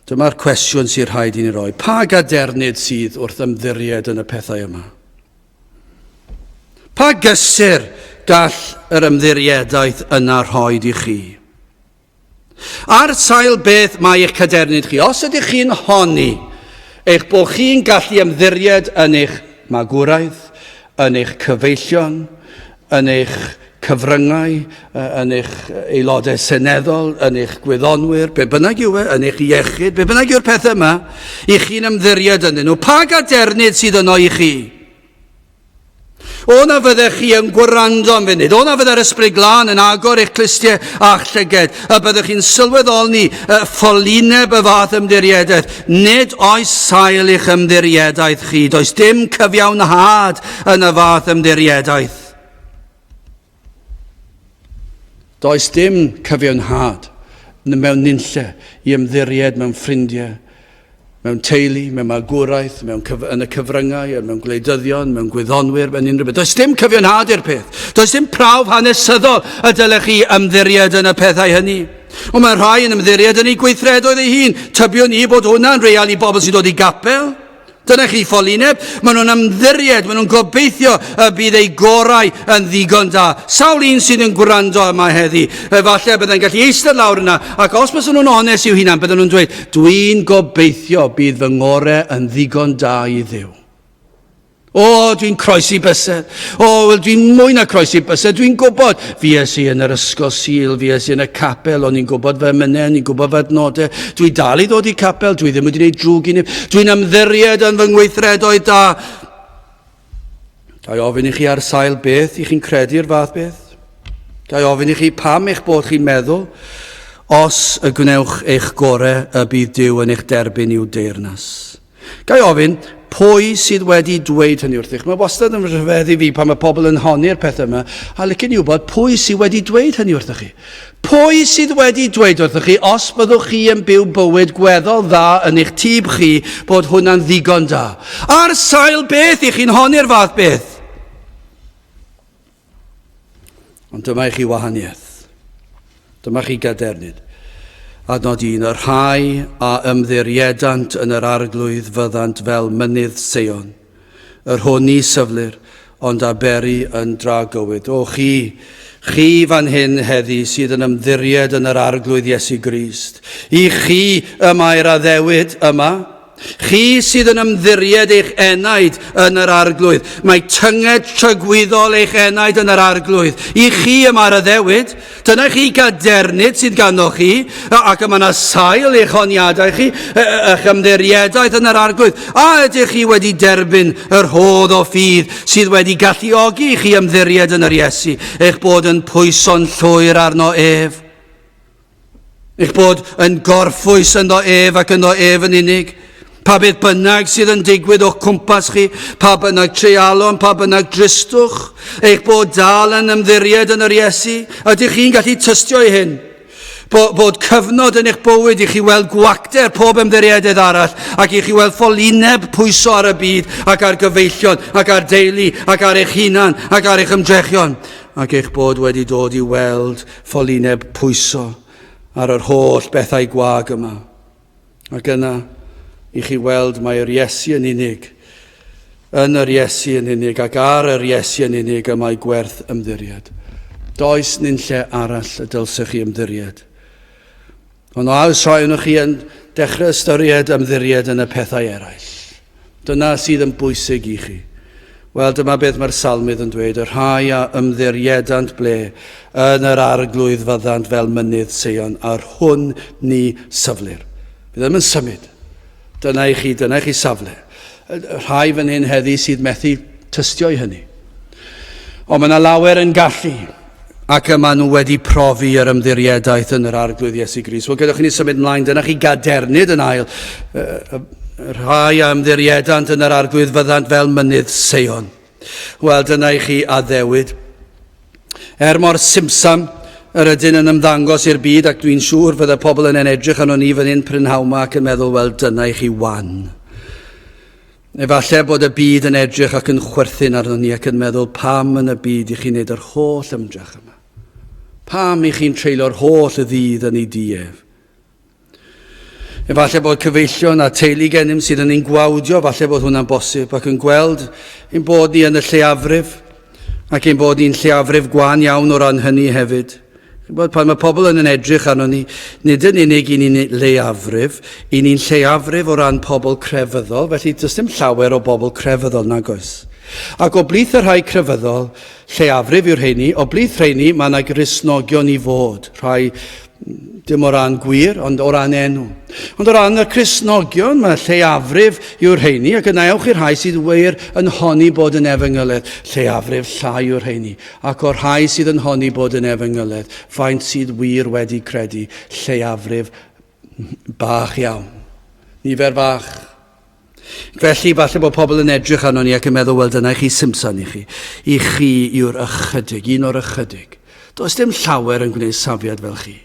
Dyma'r cwestiwn sy'n rhaid i ni roi. Pa gadernid sydd wrth ymddiried yn y pethau yma? Pa gysur gall yr ymddiriedaeth yna rhoi i chi? Ar sail beth mae eich cadernid chi? Os ydych chi'n honni eich bod chi'n gallu ymddiried yn eich magwraeth, yn eich cyfeillion, yn eich cyfryngau, yn eich aelodau seneddol, yn eich gwyddonwyr, be bynnag yw yn eich iechyd, be bynnag yw'r pethau yma, i chi'n ymddiried yn nhw. Pa gadernid sydd yno i chi? O na fyddech chi yn gwrando am funud, o na fyddai'r ysbryd glân yn agor eich clistiau a'ch llyged, a byddech chi'n sylweddoli ffolineb y fath ymddiriedaeth. Nid oes sail i'ch ymddiriedaeth chi, does dim cyfiawnhad yn y fath ymddiriedaeth. Does dim cyfiawnhad mewn nunlle i ymddiried mewn ffrindiau, mewn teulu, mewn magwraeth, yn y cyfryngau, mewn gwleidyddion, mewn gwyddonwyr, mewn unrhyw beth. Does dim cyfiawnhad i'r peth. Does dim prawf hanesyddol y dylech chi ymddiried yn y pethau hynny. Ond mae rhai yn ymddiried yn ei gweithredoedd ei hun. Tybio ni bod hwnna'n real i bobl sy'n dod i gapel. Dyna chi ffolineb, maen nhw'n ymddiried, maen nhw'n gobeithio y bydd ei gorau yn ddigon da. Sawl un sydd yn gwrando yma heddi, falle byddai'n gallu eistedd lawr yna, ac os bys nhw'n onest i'w hunan, bydden nhw'n dweud, dwi'n gobeithio bydd fy ngorau yn ddigon da i Dduw. Dwi'n croesi bysedd. Dwi'n mwy na croesi bysedd. Dwi'n gwybod, fi es i yn yr ysgol Sul, fi es i yn y capel, o'n i'n gwybod fy mynau, o'n i'n gwybod fy adnodau. Dwi dal i ddod i capel, dwi ddim wedi gwneud drwg i ni. Dwi'n ymddiried yn fy ngweithredoedd da. Gai ofyn i chi ar sail beth i chi'n credu'r fath beth? Gai ofyn i chi pam eich bod chi'n meddwl os y gwnewch eich gorau y bydd Duw yn eich derbyn i'w deyrnas? Gai ofyn, pwy sydd wedi dweud hynny wrthych? Mae wastad yn rhyfedd i fi pan mae pobl yn honi'r pethau yma, a licen i wybod pwy sydd wedi dweud hynny wrthych chi? Pwy sydd wedi dweud wrthych chi, os byddwch chi yn byw bywyd gweddol dda yn eich tîb chi, bod hwnna'n ddigon da? Ar sail beth i chi'n honi'r fath beth? Ond dyma i chi wahaniaeth. Dyma chi gadernid. Adnod 1, yr rhai a ymddiriedant yn yr arglwydd fyddant fel mynydd Seion, yr honni syflir, ond aberi yn dragywyd. Chi fan hyn heddi sydd yn ymddiried yn yr arglwydd Iesu Grist. I chi y mae'r addewid yma, Chi sydd yn ymddiried eich enaid yn yr arglwydd. Mae tynged trygwyddol eich enaid yn yr arglwydd. I chi yma'r addewid. Dyna chi gadernid sydd ganddoch chi. Ac yma yna sail eich honiadau chi. Eich ymddiriedau yn yr arglwydd. A ydych chi wedi derbyn yr hodd o ffydd sydd wedi galluogi chi ymddiried yn yr Iesu. Eich bod yn pwyso'n llwyr arno ef. Eich bod yn gorffwys ynddo ef ac ynddo ef yn unig. Pa beth bynnag sydd yn digwydd o'ch cwmpas chi, pa bynnag treialon, pa bynnag dristwch, eich bod dal yn ymddiried yn yr Iesu, ydych chi'n gallu tystio i hyn. Bod cyfnod yn eich bywyd i chi weld gwacter pob ymddiriededd arall, ac i chi weld ffolineb pwyso ar y byd, ac ar gyfeillion, ac ar deulu, ac ar eich hunan, ac ar eich ymdrechion, ac eich bod wedi dod i weld ffolineb pwyso ar yr holl bethau gwag yma. Ac yna, i chi weld mae'r Iesu yn unig, yn yr Iesu yn unig, ac ar yr Iesu yn unig y mae gwerth ymddiried. Does nyn lle arall y dylsech chi ymddiried. Ond oes rhai o'n chi yn dechrau ystyried ymddiried yn y pethau eraill. Dyna sydd yn bwysig i chi. Wel, dyma beth mae'r salmydd yn dweud, y rhai a ymddiriedant ble yn yr arglwydd fyddant fel mynydd Sion, ar hwn ni syflir. Bydd ddim yn symud. Dyna i chi safle. Rhai fan hyn heddi sydd methu tystio i hynny. Ond mae yna lawer yn gallu, ac yma nhw wedi profi yr ymddiriedau yn yr arglwydd Iesu Grist. Wel, gydwch chi ni symud ymlaen, dyna chi gadernid yn ail. Rhai a ymddiriedant yn yr arglwydd fyddant fel mynydd Sion. Wel, dyna i chi addewid. Mor simsam, yr ydyn yn ymddangos i'r byd, ac dwi'n siŵr fydda pobl yn edrych arno ni fan hyn prynhawma ac yn meddwl, wel, dyna i chi wan. Efallai bod y byd yn edrych ac yn chwerthin arno ni ac yn meddwl, pam yn y byd i chi'n neud yr holl ymdrech yma? Pam i chi'n treulio'r holl y ddydd yn ei dief? Efallai bod cyfeillion a teulu gennym sydd yn ein gwawdio, efallai bod hwnna'n bosib, ac yn gweld ein bod ni yn y lleafrif, ac ein bod ni'n lleafrif gwan iawn o ran hynny hefyd. Pan mae pobl yn edrych arno ni, nid yn unig i ni'n leiafrif, i ni'n lleiafrif o ran pobl crefyddol, felly does dim llawer o bobl crefyddol nag oes. Ac o blith y rhai crefyddol, lleiafrif yw'r rheini, o blith rheini mae yna Gristnogion i fod, rhai dim o ran gwir, ond o ran enw. Ond o ran y Cristnogion, mae lleiafrif yw'r rheini, ac yna ewch i'r rhai sydd wir yn honni bod yn efengyledd. Lleiafrif llai yw'r rheini. Ac o'r rhai sydd yn honni bod yn efengyledd, faint sydd wir wedi credu lleiafrif bach iawn. Nifer bach. Felly, falle bod pobl yn edrych arno ni ac yn meddwl, wel, dyna i chi Simpson i chi. I chi yw'r ychydig, un o'r ychydig. Does dim llawer yn gwneud safiad fel chi.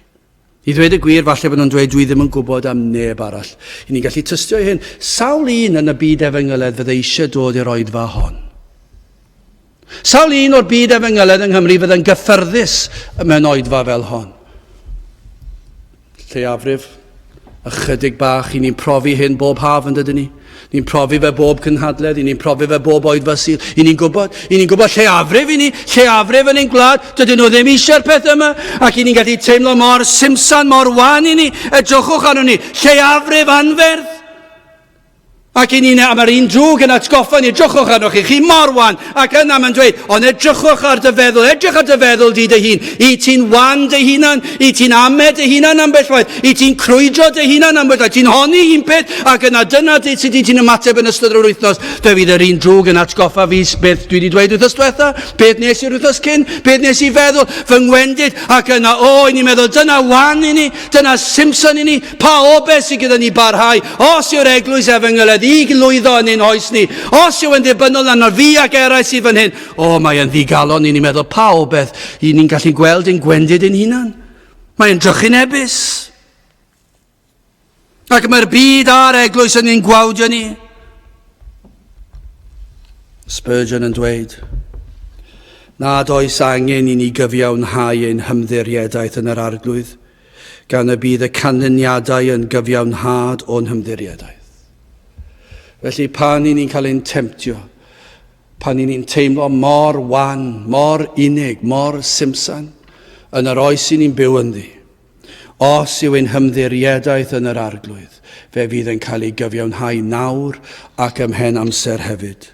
I ddweud y gwir, falle bod nhw'n dweud, dwi ddim yn gwybod am neb arall. I ni'n gallu tystio i hyn. Sawl un yn y byd efengyledd fydde eisiau dod i'r oedfa hon? Sawl un o'r byd efengyledd yng Nghymru fydde'n gyffyrddus mewn oedfa fel hon? Lleiafrif, ychydig bach, i ni'n profi hyn bob haf yn dydyn ni. Ni'n profi fe bob cynhadledd, ni'n profi fe bob oedfa sydd. I ni'n gwybod lleiafrif i ni, lleiafrif yn ein gwlad, dydyn nhw ddim eisiau'r peth yma, ac i ni'n gallu teimlo mor simsan, mor wan i ni, edrychwch arno ni, lleiafrif anferth. Ac i ni'n, mae'r un drwg yn atgoffa ni, edrychwch arno chi mor wan, ac yna mae'n dweud, ond edrych ar dy feddwl di dy hun, i ti'n wan dy hunan, i ti'n amed dy hunan ambell waith, i ti'n crwydro dy hunan ambell waith, ti'n honni un peth, ac yna dyna sydd i ti'n ymateb yn ystod yr wythnos, fe fydd yr un drwg yn atgoffa fi beth dwi wedi dweud wythnos diwetha, beth nes i'r wythnos cyn, beth nes i feddwl, fy ngwendid, ac yna, i ni'n meddwl, dyna wan i ni, dyna Simpson i ni, pa obes sydd gyda ni barhau, os yw'r eglwys efengyledd, i glwyddo yn ein oes ni. Os yw yn ddibynnol arno fi ac eraill sydd fan hyn, mae yn ddigalon i ni'n meddwl pa o beth i ni'n gallu gweld ein gwendid ein hunan. Mae'n drychu'n ebys. Ac mae'r byd a'r eglwys yn ein gwawdio ni. Spurgeon yn dweud, nad oes angen i ni gyfiawnhau ein hymddiriedau yn yr arglwydd, gan y bydd y canlyniadau yn gyfiawnhad o'n hymddiriedau. Felly pan i ni'n cael ein temtio, pan i ni'n teimlo mor wan, mor unig, mor Simpson, yn yr oes i ni'n byw ynddi, os yw ein hymddiriedau yn yr arglwydd, fe fydd yn cael ei gyfiawnhau nawr ac ymhen amser hefyd.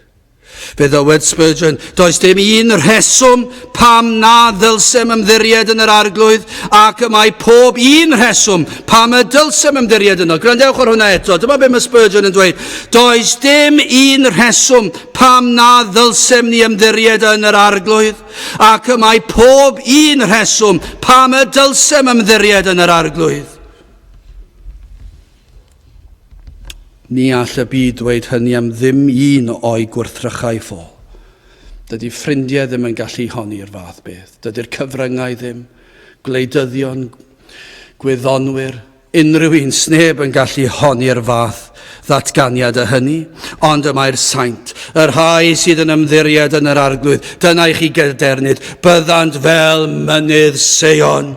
Fe ddywed Spurgeon, does dim un rheswm pam na ddylsem ymddiried yn yr arglwydd, ac mae pob un rheswm pam y dylsem ymddiried yno. Grandewch ar hwnna eto, dyma be mae Spurgeon yn dweud. Does dim un rheswm pam na ddylsem ni ymddiried yn yr arglwydd, ac mae pob un rheswm pam y dylsem ymddiried yn yr arglwydd. Ni all y byd dweud hynny am ddim un o'i gwrthrychau ffôl. Dydy ffrindiau ddim yn gallu honi'r fath beth. Dydy'r cyfryngau ddim, gwleidyddion, gwyddonwyr, unrhyw un sneb yn gallu honi'r fath ddatganiad y hynny. Ond ymae'r saint, yr rhai sydd yn ymddiried yn yr arglwydd, dyna i chi gydernid, byddant fel mynydd Seion.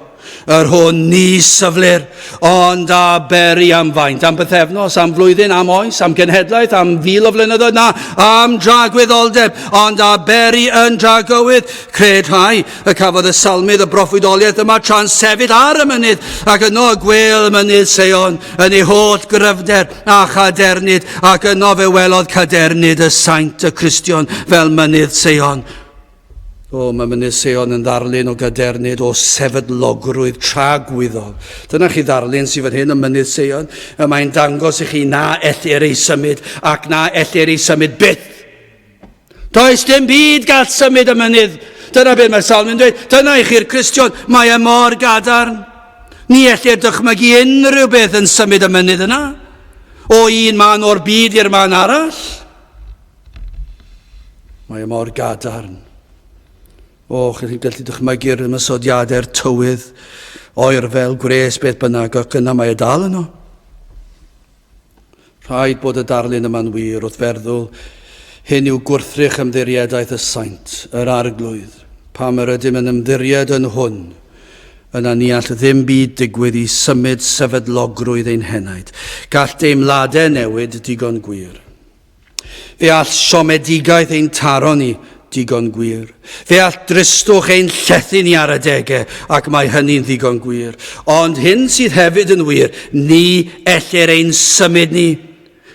Yr hwn ni syflir, ond a beri am faint, am bythefnos, am flwyddyn, am oes, am genhedlaeth, am fil o flynyddoedd, na, am dragwyddoldeb, ond a beri yn dragywydd. Cred rhai, y cafodd y salmydd y broffwydoliaeth yma tra'n sefyll ar y mynydd, ac yno gwel mynydd Seion, yn ei holl gryfder a chadernid, ac yno fe welodd cadernid y saint y Cristion fel mynydd Seion. O, mae mynydd Seion yn ddarlun o gadernid o sefydlogrwydd tragwyddol. Dyna chi ddarlun sydd fan hyn yn mynydd Seion. Mae'n dangos i chi na ellir ei symud ac na ellir ei symud byth. Does dim byd gall symud y mynydd. Dyna beth mae'r salm yn dweud. Dyna i chi'r Cristion, mae y mor gadarn. Ni ellir dychmygu unrhyw beth yn symud y mynydd yna. O un man o'r byd i'r man arall. Mae y mor gadarn. O, chi'n gallu dychmygu'r ymysodiadau'r tywydd, oer fel gwres beth bynnag, ac yna mae y dal yno. Rhaid bod y darlun yma'n wir wrth feddwl, hyn yw gwrthrych ymddiriedaeth y saint, yr arglwydd, pam yr ydym yn ymddiried yn hwn, yna ni all ddim byd digwydd i symud sefydlogrwydd ein henaid. Gall deimladau newid digon gwir. Fe all siomedigaeth ein taro ni digon gwir. Fe all dristwch ein llethu ni ar adegau, ac mae hynny'n ddigon gwir. Ond hyn sydd hefyd yn wir, ni ellir ein symud ni,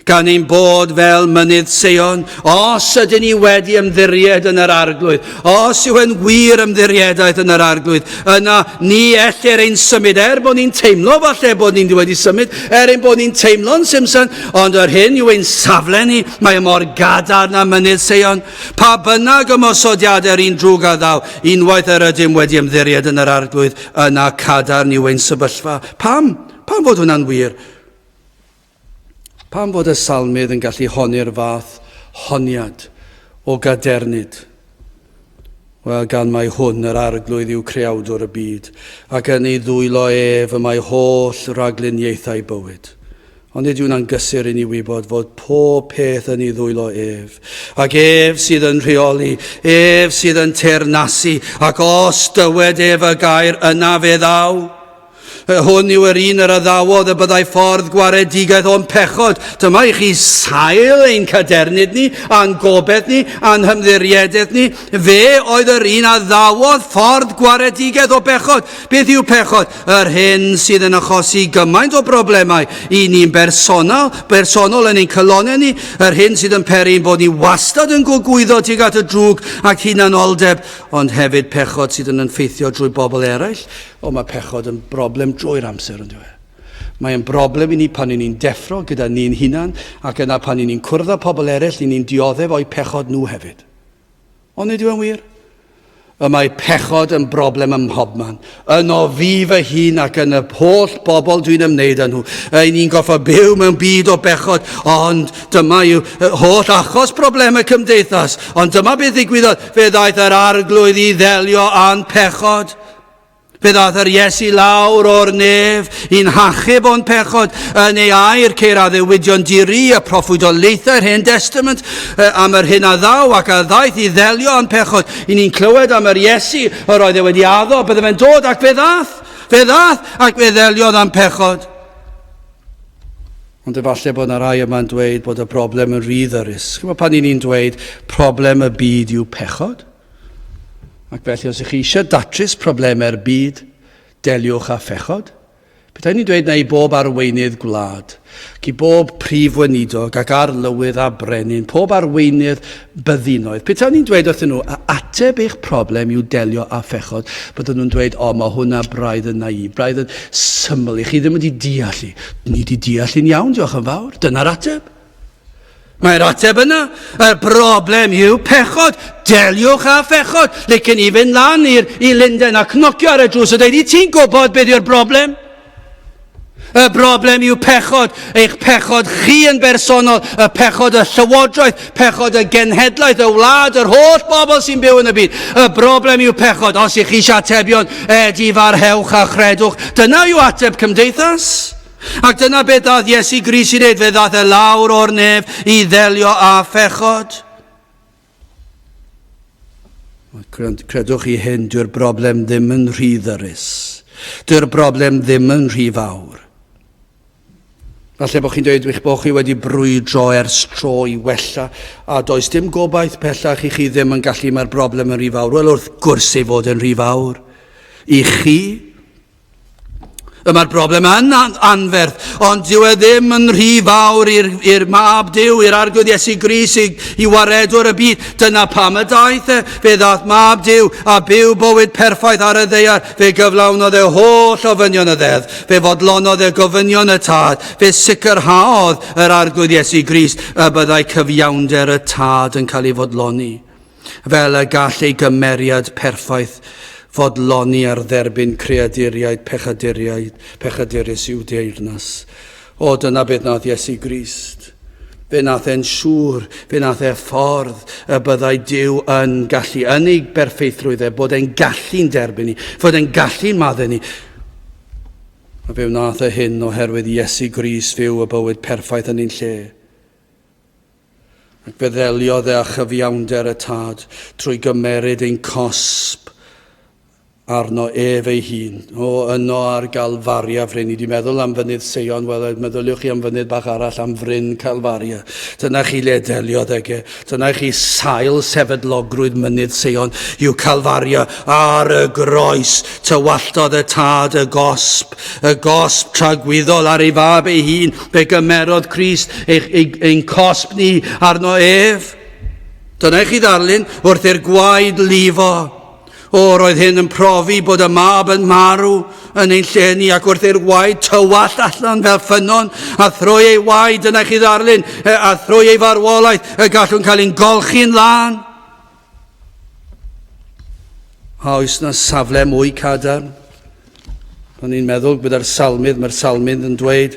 gan ein bod fel mynydd Seion. Os ydyn ni wedi ymddiried yn yr arglwydd, os yw yn wir ymddiriedaeth yn yr arglwydd, yna ni ellir ein symud, bod ni'n teimlo falle bod ni wedi symud, ein bod ni'n teimlo'n simson, ond yr hyn yw ein safle ni, mae mor gadar na mynydd Seion. Pa bynnag ymosodiadau'r un drwg a ddaw, unwaith yr ydym wedi ymddiried yn yr arglwydd, yna cadar ni yw ein sefyllfa. Pam fod hwnna'n wir? Pam fod y salmydd yn gallu honi'r fath honiad o gadernid? Wel, gan mai hwn yr arglwydd yw creawdwr y byd, ac yn ei ddwylo ef y mae holl ragluniaethau bywyd. Ond nid yw'n gysur i ni wybod fod pob peth yn ei ddwylo ef. Ac ef sydd yn rheoli, ef sydd yn teyrnasu, ac os dywed ef y gair yna fe ddaw. Hwn yw yr un yr addawodd y byddai ffordd gwaredigaeth o'n pechod. Dyma i chi sail ein cadernid ni, a'n gobeith ni, a'n hymddiriedeth ni. Fe oedd yr un addawodd ffordd gwaredigaeth o bechod. Beth yw pechod? Yr hyn sydd yn achosi gymaint o broblemau i ni'n bersonol yn ein colonau ni. Yr hyn sydd yn perin bod ni wastad yn gogwyddo tuag at y drwg ac hunanoldeb, ond hefyd pechod sydd yn effeithio drwy bobl eraill. O, mae pechod yn broblem drwy'r amser yn dweud. Mae'n broblem i ni pan ni'n deffro gyda ni'n hunan, ac yna pan ni'n cwrdd â pobl eraill, ni'n dioddef o'i pechod nhw hefyd. Ond nid yw'n wir? Mae pechod yn broblem ym mhobman. Yno fi fy hun ac yn y holl bobl dwi'n ymwneud â nhw. Ni'n goffa byw mewn byd o bechod, ond dyma yw holl achos problemau cymdeithas. Ond dyma beth ddigwyddodd, fe ddaeth yr arglwydd i ddelio a'n pechod. Fe ddaeth yr Iesu lawr o'r nef i'n hachub o'n pechod yn ei air ceir a ddewidion diri y proffwydolaethau'r Hen Testament am yr hyn a ddaw ac a ddaeth i ddelio o'n pechod. I ni'n clywed am yr Iesu yr oedd e wedi addo, bydde fe'n dod ac fe ddath ac fe ddeliodd am pechod. Ond efallai bod yna rai yma'n dweud bod y broblem yn rhyddyrus. Chyma pan ni'n dweud problem y byd yw pechod? Ac felly os ych chi eisiau datrys problemau'r byd, deliwch â phechod. Petai ni'n dweud na i bob arweinydd gwlad, ac i bob prif weinidog ac arlywydd a brenin, pob arweinydd byddinoedd. Petai ni'n dweud wrthyn nhw, a ateb eich problem yw delio a phechod, byddwn nhw'n dweud, o, mae hwnna braidd yn naif, braidd yn syml i chi ddim wedi deall i. Ni wedi deall i'n iawn, diolch yn fawr. Dyna'r ateb. Mae'r ateb yna. Y broblem yw pechod. Deliwch â phechod. Lecyn i fynd lan i Linden a cnocio ar y drws a dweud, i ti'n gwybod beth yw'r broblem? Y broblem yw pechod, eich pechod chi yn bersonol, y pechod y llywodraeth, pechod y genhedlaeth, y wlad, yr holl bobl sy'n byw yn y byd. Y broblem yw pechod, os ych chi eisiau atebion, farhewch a chredwch. Dyna yw ateb cymdeithas. Ac dyna beth dath Iesu Grist i wneud, fe ddath e lawr o'r nef i ddelio â phechod. Credwch chi hyn, dyw'r broblem ddim yn rhy ddyrus. Dyw'r broblem ddim yn rhy fawr. Falle bod chi'n dweud eich bod chi wedi brwydro ers tro i wella, a does dim gobaith pellach i chi ddim yn gallu mae'r broblem yn rhy fawr. Wel, wrth gwrs ei fod yn rhy fawr. I chi, mae'r broblem yn anferth, ond dyw e ddim yn rhy fawr i'r mab Duw, i'r Arglwydd Iesu Grist i waredwr y byd. Dyna pam y daeth e. Fe ddath mab Duw a byw bywyd perffaith ar y ddaear. Fe gyflawnodd e holl ofynion y ddedd. Fe fodlonodd e gofynion y tad. Fe sicrhaodd yr Arglwydd Iesu Grist y byddai cyfiawnder y tad yn cael ei fodloni. Fel y gall ei gymeriad perffaith fodloni ar dderbyn creaduriaid, pechadurus yw deyrnas. O, dyna beth nath Iesu Grist. Fe nath e'n siŵr, fe nath e ffordd y byddai Duw yn gallu, yn ei berffeithrwydd bod e'n gallu'n derbyn ni, fod e'n gallu'n madde ni. A fe wnaeth e hyn oherwydd Iesu Grist fyw y bywyd perffaith yn ein lle. Ac fe ddeliodd e a chyfiawnder y tad trwy gymeryd ein cosb arno ef ei hun. O, yno ar Galfaria, fryn. Ni wedi meddwl am fynydd Seion, wel, meddyliwch chi am fynydd bach arall am fryn Calfaria. Dyna chi le deliodd ege. Dyna chi sail sefydlogrwydd mynydd Seion yw Calfaria ar y groes. Tywallodd y tad y gosb tragwyddol ar ei fab ei hun. Fe gymerodd Crist ein cosb ni arno ef. Dyna chi ddarlun wrth i'r gwaed lifo. O, roedd hyn yn profi bod y mab yn marw yn ein lle ni ac wrth i'r waed tywall allan fel ffynon a throi ei waed, yna chi ddarlun, a throi ei farwolaeth y gallwn cael ein golchi'n lan. A oes na safle mwy cadarn? O'n i'n meddwl gyda'r salmydd, mae'r salmydd yn dweud,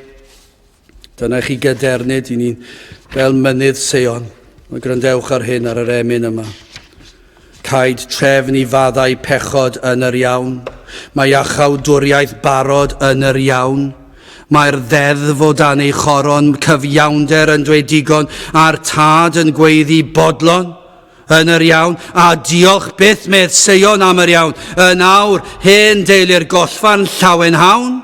dyna chi gadernid i ni fel mynydd Seion. Grandewch ar hyn ar yr emyn yma. Caid trefn i faddau pechod yn yr iawn. Mae achawdwriaeth barod yn yr iawn. Mae'r ddeddf o dan ei choron cyfiawnder yn dweud digon a'r tad yn gweiddi bodlon yn yr iawn. A diolch byth medd Seion am yr iawn. Yn awr hen deulu'r gollfan llawen hawn.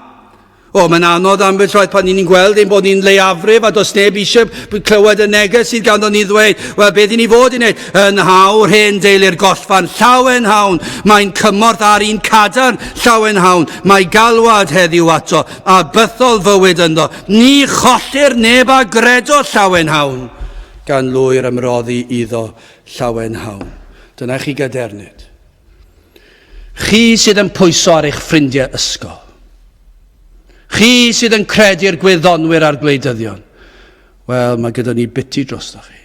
O, mae'n anodd ambell roedd pan ni'n gweld ein bod ni'n leiafrif a dos neb eisiau clywed y neges sydd ganddo ni ddweud. Wel, beth i ni fod i wneud? Yn hawr hen deulu'r gollfan llawen hawn. Mae'n cymorth ar un cadarn llawen hawn. Mae galwad heddiw ato a bythol fywyd ynddo. Ni chollir neb a gredo llawen hawn. Gan lwyr ymroddi iddo llawen hawn. Dyna chi gadernid. Chi sydd yn pwyso ar eich ffrindiau ysgol. Chi sydd yn credu'r gwyddonwyr a'r gwleidyddion. Wel, mae gyda ni biti drosto chi.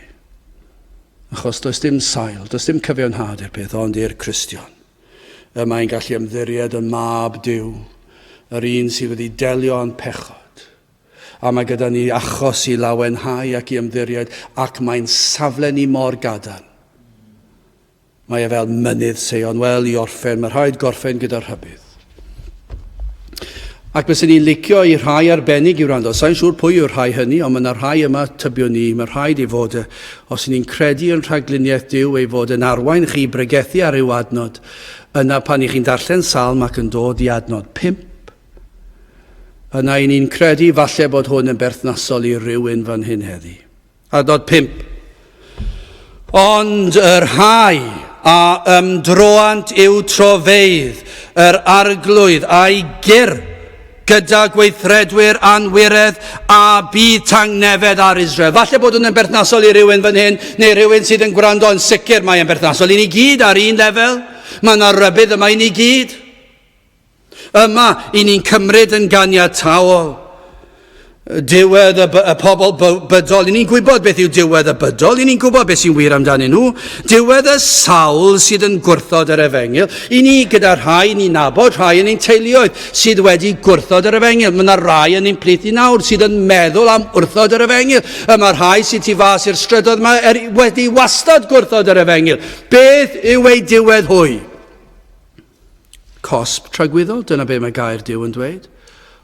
Achos does dim sail, does dim cyfiawnhad i'r peth, ond i'r Cristion. Mae'n gallu ymddiried y mab Duw, yr un sydd wedi delio yn pechod. A mae gyda ni achos i lawenhau ac i ymddiried, ac mae'n safle ni mor gadarn. Mae e fel mynydd Seion, wel i orffen, mae rhaid gorffen gyda'r rhybydd. Ac bys ni'n licio i rhai arbennig i wrando. Sa'n siŵr pwy yw'r rhai hynny, ond mae'na rhai yma tybio ni. Mae rhaid i fod, os ni'n credu yn rhagluniaeth Duw, ei fod yn arwain chi bregethu ar ryw adnod. Yna pan i chi'n darllen salm ac yn dod i adnod 5. Yna i ni'n credu falle bod hwn yn berthnasol i rywun fan hyn heddi. Adnod 5. Ond yr rhai a ymdroant i'w trofeidd, yr arglwydd a'i gyr, gyda gweithredwyr anwiredd a bydd tangnefedd ar Israel. Falle bod hwn yn berthnasol i rywun fan hyn, neu rywun sydd yn gwrando yn sicr mae yn berthnasol i ni gyd ar un lefel. Mae yna rybydd yma i ni gyd. Yma i ni'n cymryd yn ganiataol diwedd y pobl bydol. I ni'n gwybod beth yw diwedd y bydol. I ni'n gwybod beth sy'n wir amdanyn nhw. Diwedd y sawl sydd yn gwrthod yr Efengyl. I ni gyda rhai ni'n nabod, rhai yn ein teuluoedd sydd wedi gwrthod yr Efengyl. Mae yna rhai yn ein plith i nawr sydd yn meddwl am wrthod yr Efengyl. Mae rhai sydd tu fas i'r strydoedd yma wedi wastad gwrthod yr Efengyl. Beth yw ei diwedd hwy? Cosb tragwyddol, dyna be mae gair Duw yn dweud.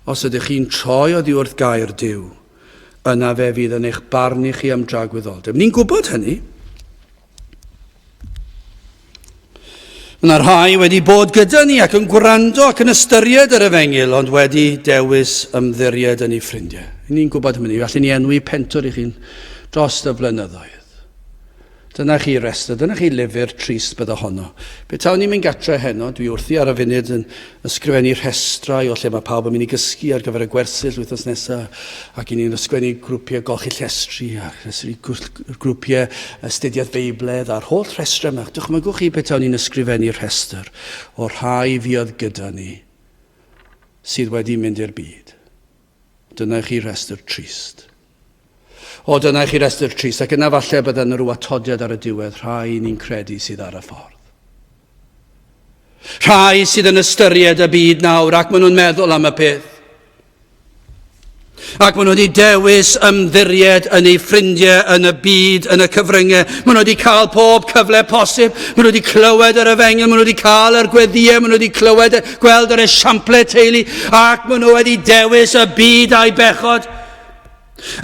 Os ydych chi'n troi oddi wrth gair Duw, yna fe fydd yn eich barnu chi am dragwyddoldeb. Ni'n gwybod hynny. Yna rhai wedi bod gyda ni ac yn gwrando ac yn ystyried yr Efengyl, ond wedi dewis ymddiried yn ei ffrindiau. Ni'n gwybod hynny. Felly ni enwi pentwr i chi'n dros y blynyddoedd. Dyna chi restr, dyna chi lyfr trist bydd honno. Pe tawn ni'n mynd gatre heno, dwi wrthi ar y funud yn ysgrifennu rhestrau o lle mae pawb yn mynd i gysgu ar gyfer y gwersyll wythnos nesaf, ac i ni'n ysgrifennu grwpiau golchi llestri a grwpiau astudiaeth feibledd a'r holl rhestrau yma. Dychmygwch chi pe tawn ni'n ysgrifennu rhestr o rhai fuodd gyda ni sydd wedi mynd i'r byd. Dyna chi restr trist. O, dyna chi restr trist, ac yna falle bydd yn rhyw atodiad ar y diwedd, rhai ni'n credu sydd ar y ffordd. Rhai sydd yn ystyried y byd nawr, ac maen nhw'n meddwl am y peth. Ac maen nhw wedi dewis ymddiried yn ei ffrindiau, yn y byd, yn y cyfryngau. Maen nhw wedi cael pob cyfle posib. Maen nhw wedi clywed yr Efengyl, maen nhw wedi cael yr gweddiau, maen nhw wedi clywed, gweld yr esiample teulu, ac maen nhw wedi dewis y byd a'i bechod.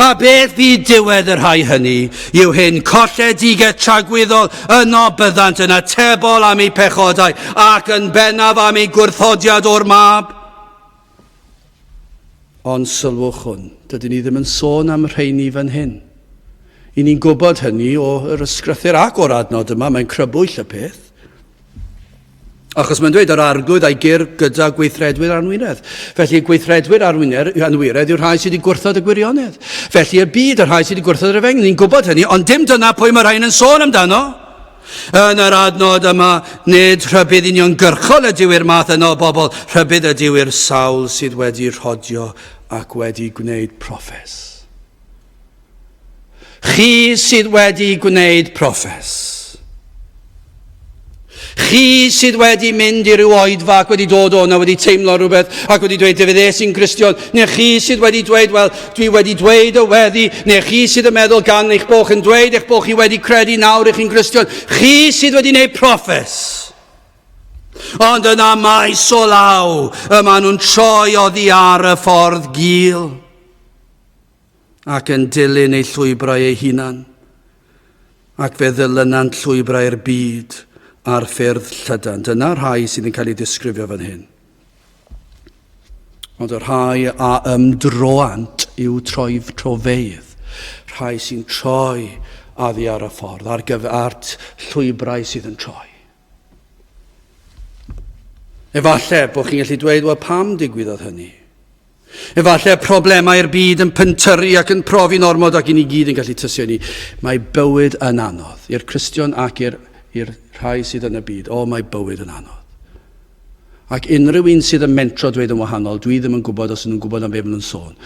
A beth fydd diwedd yr rhai hynny yw hyn colledigaeth tragwyddol, yno byddant yn atebol am eu pechodau ac yn bennaf am eu gwrthodiad o'r mab. Ond sylwch hwn, dydyn ni ddim yn sôn am rheini fan hyn. I ni'n gwybod hynny o'r ysgrythyr ac o'r adnod yma, mae'n crybwyll y peth. Achos mae'n dweud yr Arglwydd a'i gyr gyda gweithredwyr anwiredd. Felly gweithredwyr anwiredd yw'r rhai sydd wedi gwrthod y gwirionedd. Felly y byd yr rhai sydd wedi gwrthod yr Efengyl. Ni'n gwybod hynny, ond dim dyna pwy mae rhain yn sôn amdano. Yn yr adnod yma, nid rhybydd uniongyrchol ydyw i'r math yno o bobl, rhybydd ydyw i'r sawl sydd wedi rhodio ac wedi gwneud proffes. Chi sydd wedi gwneud proffes. Chi sydd wedi mynd i ryw oedfa ac wedi dod o'na, wedi teimlo rhywbeth ac wedi dweud fe sy'n Gristion, neu chi sydd wedi dweud, wel, dwi wedi dweud y weddi, neu chi sydd yn meddwl gan eich boch yn dweud eich boch chi wedi credu nawr eich chi'n Gristion, chi sydd wedi gwneud proffes. Ond yna maes o law, yma nhw'n troi oddi ar y ffordd gul ac yn dilyn eu llwybrau eu hunan ac fe ddilynant llwybrau'r byd ar ffyrdd llydan. Dyna rhai sydd yn cael ei disgrifio fan hyn. Ond y rhai a ymdroant yw trofeidd. Rhai sy'n troi addi ar y ffordd, ar gyfer llwybrau sydd yn troi. Efallai bod chi'n gallu dweud, wel, pam digwyddodd hynny? Efallai problemau'r byd yn pentyrru ac yn profi'n ormod ac i ni gyd yn gallu tysio ni. Mae bywyd yn anodd i'r Cristion ac i'r rhai sydd yn y byd. O, mae bywyd yn anodd. Ac unrhyw un sydd yn mentro dweud yn wahanol, dwi ddim yn gwybod os nhw'n gwybod am beth maen nhw'n sôn.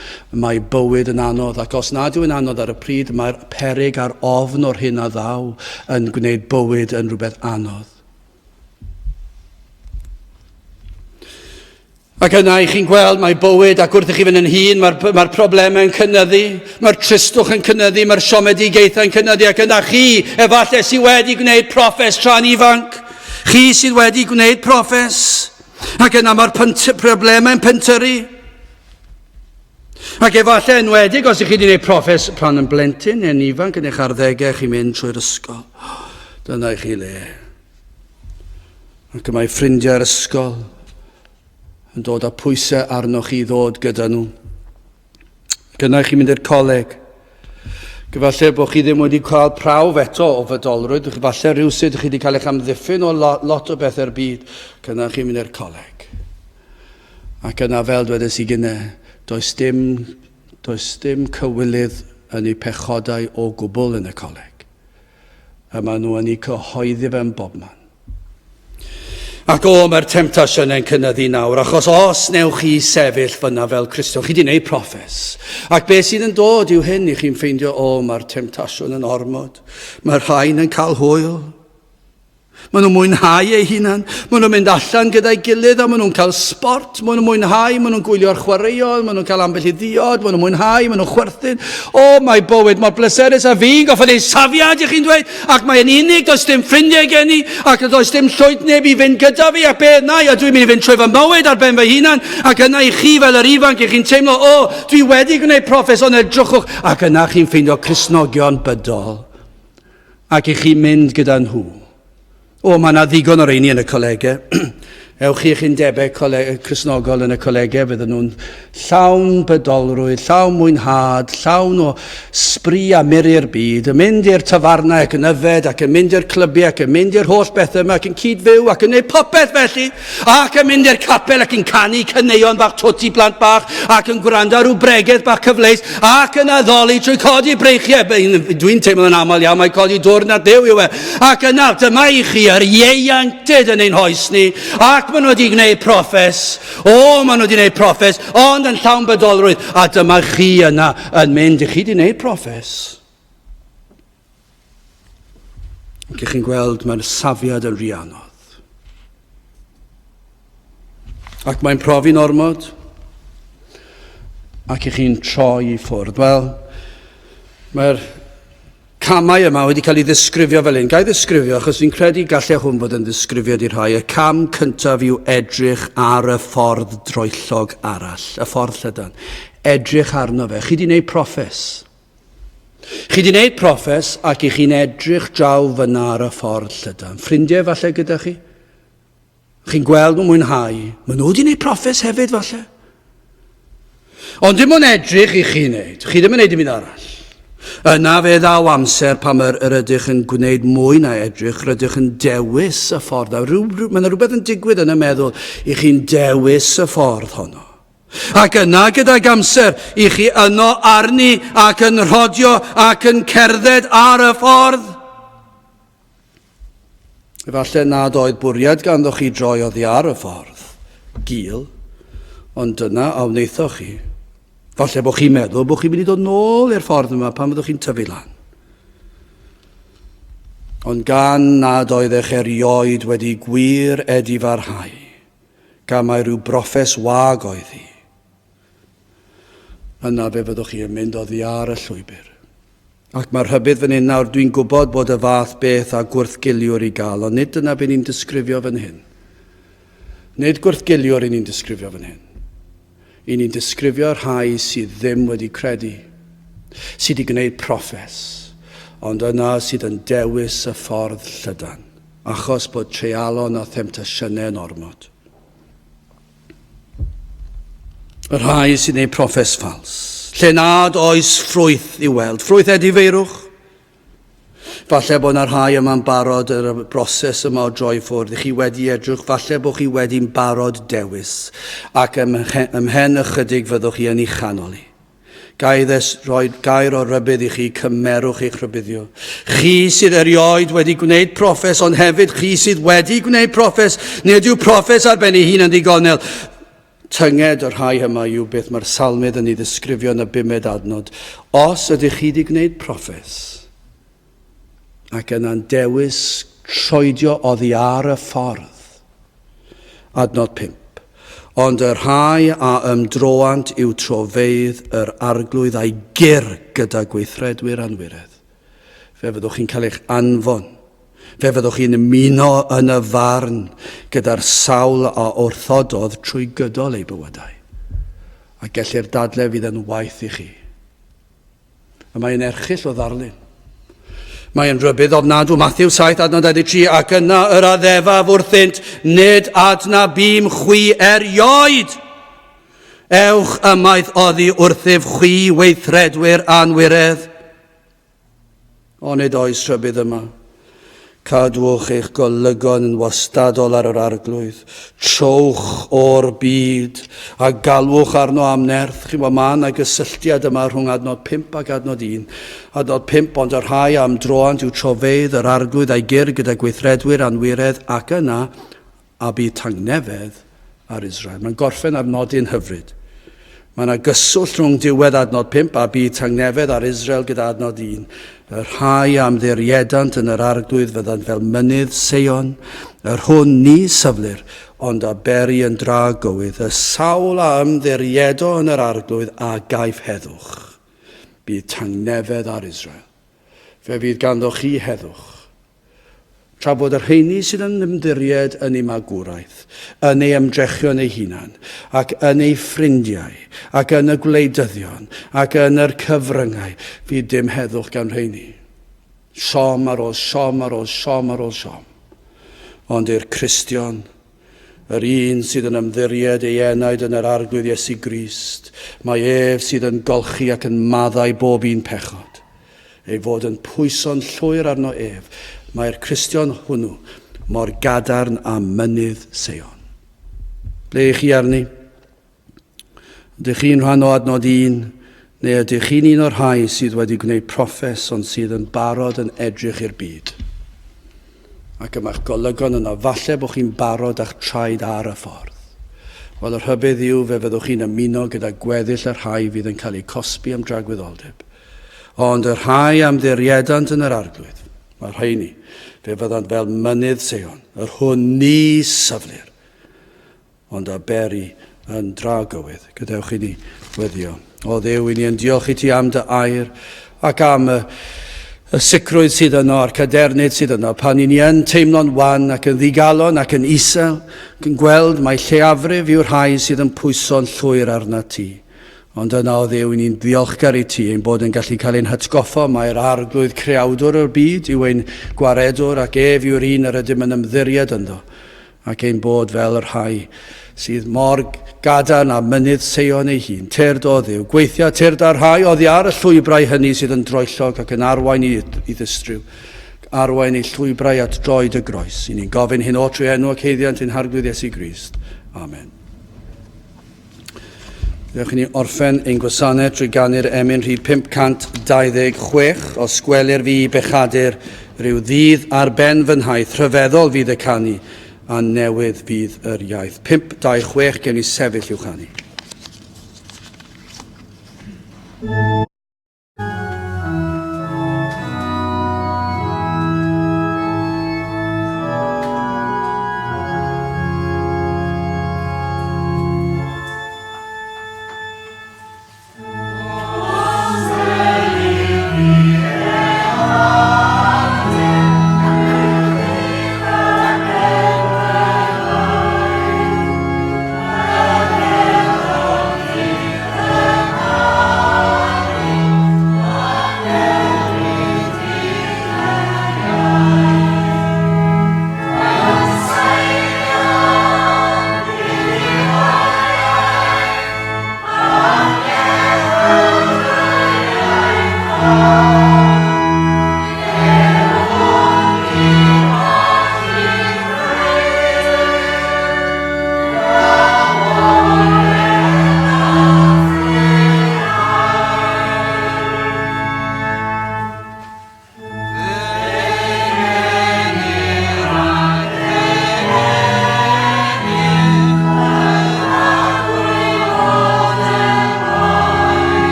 Mae bywyd yn anodd, ac os nad yw'n anodd ar y pryd, mae'r peryg a'r ofn o'r hyn a ddaw yn gwneud bywyd yn rhywbeth anodd. Ac yna i chi'n gweld mae bywyd ac wrth i chi fynd yn hun, mae'r problemau yn cynyddu, mae'r tristwch yn cynyddu, mae'r siomedigaethau yn cynyddu, ac yna chi, efallai sydd wedi gwneud proffes tra'n ifanc, chi sydd wedi gwneud proffes, ac yna mae'r problemau yn pentyrru. Ac efallai yn wedig, os ych chi wedi gwneud proffes pan yn blentyn, yn ifanc, yn eich arddegau, chi'n mynd trwy'r ysgol. Dyna i chi le. Ac mae ffrindiau'r ysgol yn dod â pwysau arnoch chi ddod gyda nhw. Gyna chi mynd i'r coleg. Gyfalle bod chi ddim wedi cael prawf eto o fydolrwydd. Gyfalle rhywsyd chi wedi cael eich amddiffyn o lot o bethau'r byd. Gyna chi mynd i'r coleg. Ac yna fel dwedes I gyne, does dim cywilydd yn eu pechodau o gwbl yn y coleg. A maen nhw yn ei cyhoeddi fe'n bobman. Ac mae'r temptasiynau'n cynyddu nawr, achos os newch chi sefyll fyna fel Cristion, chi wedi gwneud proffes. Ac beth sydd yn dod yw hyn I chi'n ffeindio, mae'r temptasiwn yn ormod. Mae'r rhain yn cael hwyl. Maen nhw'n mwynhau eu hunan. Maen nhw'n mynd allan gyda'i gilydd a maen nhw'n cael sport. Maen nhw'n mwynhau, maen nhw'n gwylio'r chwaraeon, maen nhw'n cael ambell I ddiod, maen nhw'n mwynhau, maen nhw'n chwerthin. Mae bywyd mor bleserus a fi'n goffa ei safiad I chi'n dweud, ac mae'n unig, does dim ffrindiau gen I, ac does dim llwyd neb I fynd gyda fi, a beth na, a dwi'n mynd I fynd trwy fy mywyd ar ben fy hunan, ac yna I chi fel yr ifanc, chi'n teimlo, dwi wedi gwneud proffes, ond edrychwch, ac yna chi'n ffeindio Cristnogion bydol, ac I chi'n mynd gyda nhw. Mae yna ddigon o'r eini yn y colegau. Ewch chi'ch undebau Crisnogol yn y colegau, fydden nhw'n llawn bydolrwydd, llawn mwynhad, llawn o sbri a muri'r byd, yn mynd i'r tafarnau ac yn yfed, ac yn mynd i'r clybiau, ac yn mynd i'r holl bethau yma, ac yn cydfyw, ac yn gwneud popeth felly, ac yn mynd i'r capel, ac yn canu cyneuon bach toti blant bach, ac yn gwrando ar rhyw bregeth bach cyfleus, ac yn addoli trwy codi breichiau. Dwi'n teimlo yn aml iawn, mae codi dwrn at Dduw yw ac yna, dyma I chi yr ieuenctid yn ein hoes ni, ac maen nhw wedi gwneud proffes. Maen nhw wedi gwneud proffes, ond yn llawn bydolrwydd. A dyma chi yna yn mynd. Chi wedi gwneud proffes. Ac chi'n gweld mae'r safiad yn rhiannodd. Ac mae'n profi'n ormod. Ac chi'n troi I ffwrdd. Wel, mae'r camau yma wedi cael ei ddisgrifio fel un. Gai ddisgrifio, achos fi'n credu gallai hwn fod yn ddisgrifio Di'r rhai. Y cam cyntaf yw edrych ar y ffordd droellog arall, y ffordd llydan. Edrych arno fe. Chi wedi gwneud proffes. Chi wedi gwneud proffes ac chi'n edrych draw fyna ar y ffordd llydan. Ffrindiau falle gyda chi? Chi'n gweld nhw'n mwynhau. Maen nhw wedi gwneud proffes hefyd falle. Ond dim ond edrych I chi'n gwneud. Chi ddim yn gwneud dim un arall. Yna fe ddaw amser pam yr ydych yn gwneud mwy na edrych, rydych yn dewis y ffordd. Mae yna rhywbeth yn digwydd yn y meddwl I chi'n dewis y ffordd honno. Ac yna gyda'r amser I chi yno arni ac yn rhodio ac yn cerdded ar y ffordd. Efallai nad oedd bwriad ganddo chi droi oddi ar y ffordd, gil, ond dyna a wnaethoch chi. Falle bod chi'n meddwl bod chi'n mynd I dod nôl i'r ffordd yma pan byddwch chi'n tyfu lan. Ond gan nad oeddech erioed wedi gwir edifarhau, gan mai rhyw broffes wag oedd hi, yna fe fyddwch chi yn mynd oddi ar y llwybr. Ac mae'r rhybydd fan hyn nawr, dwi'n gwybod bod y fath beth a gwrthgiliwr I gael, ond nid yna be ni'n disgrifio fan hyn. Nid gwrthgiliwr I ni'n disgrifio fan hyn. I ni'n disgrifio'r rhai sydd ddim wedi credu, sydd wedi gwneud proffes, ond yna sydd yn dewis y ffordd llydan, achos bod treialon a themtasiynau yn ormod. Y rhai sydd wneud proffes ffals, lle nad oes ffrwyth I weld, ffrwyth edifeirwch. Falle bod yna rhai yma'n barod yr broses yma o droi ffwrdd. Chi wedi edrych, falle bod chi wedi'n barod dewis. Ac ymhen ychydig fyddwch chi yn ei chanoli. Roi gair o rybydd I chi, cymerwch eich rybuddio. Chi sydd erioed wedi gwneud proffes, ond hefyd chi sydd wedi gwneud proffes, nid yw proffes ar ben ei hun yn ddigonol. Tynged yr rhai yma yw beth mae'r salmydd yn ei ddisgrifio yn y 5 adnod. Os ydych chi wedi gwneud proffes, ac yna'n dewis troedio oddi ar y ffordd. Adnod 5. Ond y rhai a ymdroant yw trofeidd yr arglwydd a'i gyr gyda gweithredwyr anwiredd. Fe fyddwch chi'n cael eich anfon. Fe fyddwch chi'n ymuno yn y farn gyda'r sawl a wrthododd trwy gydol ei bywydau. A gellir dadle fydd yn waith I chi. A mae'n erchill o ddarlun. Mae'n rybydd ofnadw, Matthew 7, adnod 23, ac yna yr addefaf wrthynt, nid adna bîm chwi erioed. Ewch ymaith oddi wrthyf chwi weithredwyr anwiredd. O nid oes rybydd yma. Cadwch eich golygon yn wastadol ar yr arglwydd. Trowch o'r byd a galwch arno am nerth. Chi'n bod ma' na gysylltiad yma rhwng adnod 5 ac adnod 1. Adnod 5, ond yr rhai am droant yw trofeidd yr arglwydd a'i gyr gyda gweithredwyr anwiredd ac yna a bydd tangnefedd ar Israel. Mae'n gorffen ar nodyn hyfryd. Mae yna gyswllt rhwng diwedd adnod 5 a bydd tangnefedd ar Israel gyda adnod 1. Y rhai am ymddiriedant yn yr arglwydd fyddan fel mynydd Seion, yr hwn ni syflir, ond a beri yn dra gywydd, y sawl a ymddiriedo yn yr arglwydd a gaif heddwch. Bydd tangnefedd ar Israel. Fe fydd ganddo chi heddwch. Tra bod yr rheini sydd yn ymddiried yn ei magwraeth, yn ei ymdrechion ei hunan, ac yn ei ffrindiau, ac yn y gwleidyddion, ac yn yr cyfryngau, fydd dim heddwch gan rheini. Siom ar ôl siom ar ôl siom ar ôl siom. Ond i'r Cristion, yr un sydd yn ymddiried ei enaid yn yr arglwydd Iesu Grist, mae ef sydd yn golchi ac yn maddau bob un pechod. Ei fod yn pwyso'n llwyr arno ef, mae'r Cristion hwnnw mor gadarn a mynydd Seion. Ble ych chi arni? Ydych chi'n rhan o adnod 1, neu ydych chi'n un o'r rhai sydd wedi gwneud proffes ond sydd yn barod yn edrych i'r byd? Ac yma'ch golygon yna, falle bod chi'n barod a'ch traed ar y ffordd. Wel, yr hybydd yw fe fyddwch chi'n ymuno gyda gweddill yr rhai fydd yn cael eu cosbi am dragwyddoldeb. Ond yr rhai ymddiriedant yn yr arglwydd, mae'r rheini, fe fyddan fel mynydd Seion, yr hwn ni syflir, ond a beri yn dra gywydd. Gadewch i ni weddio. O Dduw, i ni yn diolch i ti am dy air ac am y sicrwydd sydd yno, a'r cadernid sydd yno, pan i ni yn teimlo'n wan ac yn ddigalon ac yn isel, ac yn gweld mae lleiafrif yw'r rhai sydd yn pwyso'n llwyr arna ti. Ond yna o Dduw, i ni'n ddiolchgar i ti ein bod yn gallu cael ein hatgoffa mae'r arglwydd creawdwr o'r byd yw ein gwaredwr ac ef yw'r un yr ydym yn ymddiried ynddo. Ac ein bod fel yr rhai sydd mor gadarn a mynydd Seion ei hun. Tyrd o Dduw, gweithio tyrd ar rhai oddi ar y llwybrau hynny sydd yn droellog ac yn arwain i ddistryw. Arwain ei llwybrau at droed y groes. I ni'n gofyn hyn o trwy enw ac heiddiant ein harglwydd Iesu Grist. Amen. Dewch i ni orffen ein gwasanaeth trwy ganu'r emyn rhif 526 os gwelir fi bechadur rhyw ddydd ar ben fy nhaith rhyfeddol fydd y canu a newydd fydd yr iaith. 526 gen i sefyll i'w chanu.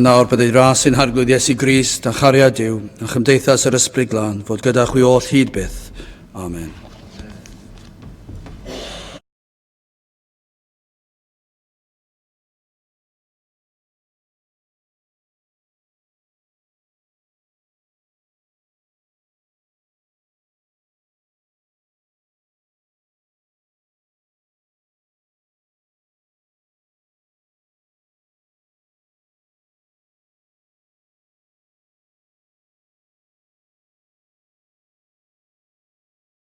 nawr byddai ras sy'n Arglwydd Iesu Grist a chariad Duw a chymdeithas yr ysbryd glân fod gyda chwi oll hyd byth. Amen.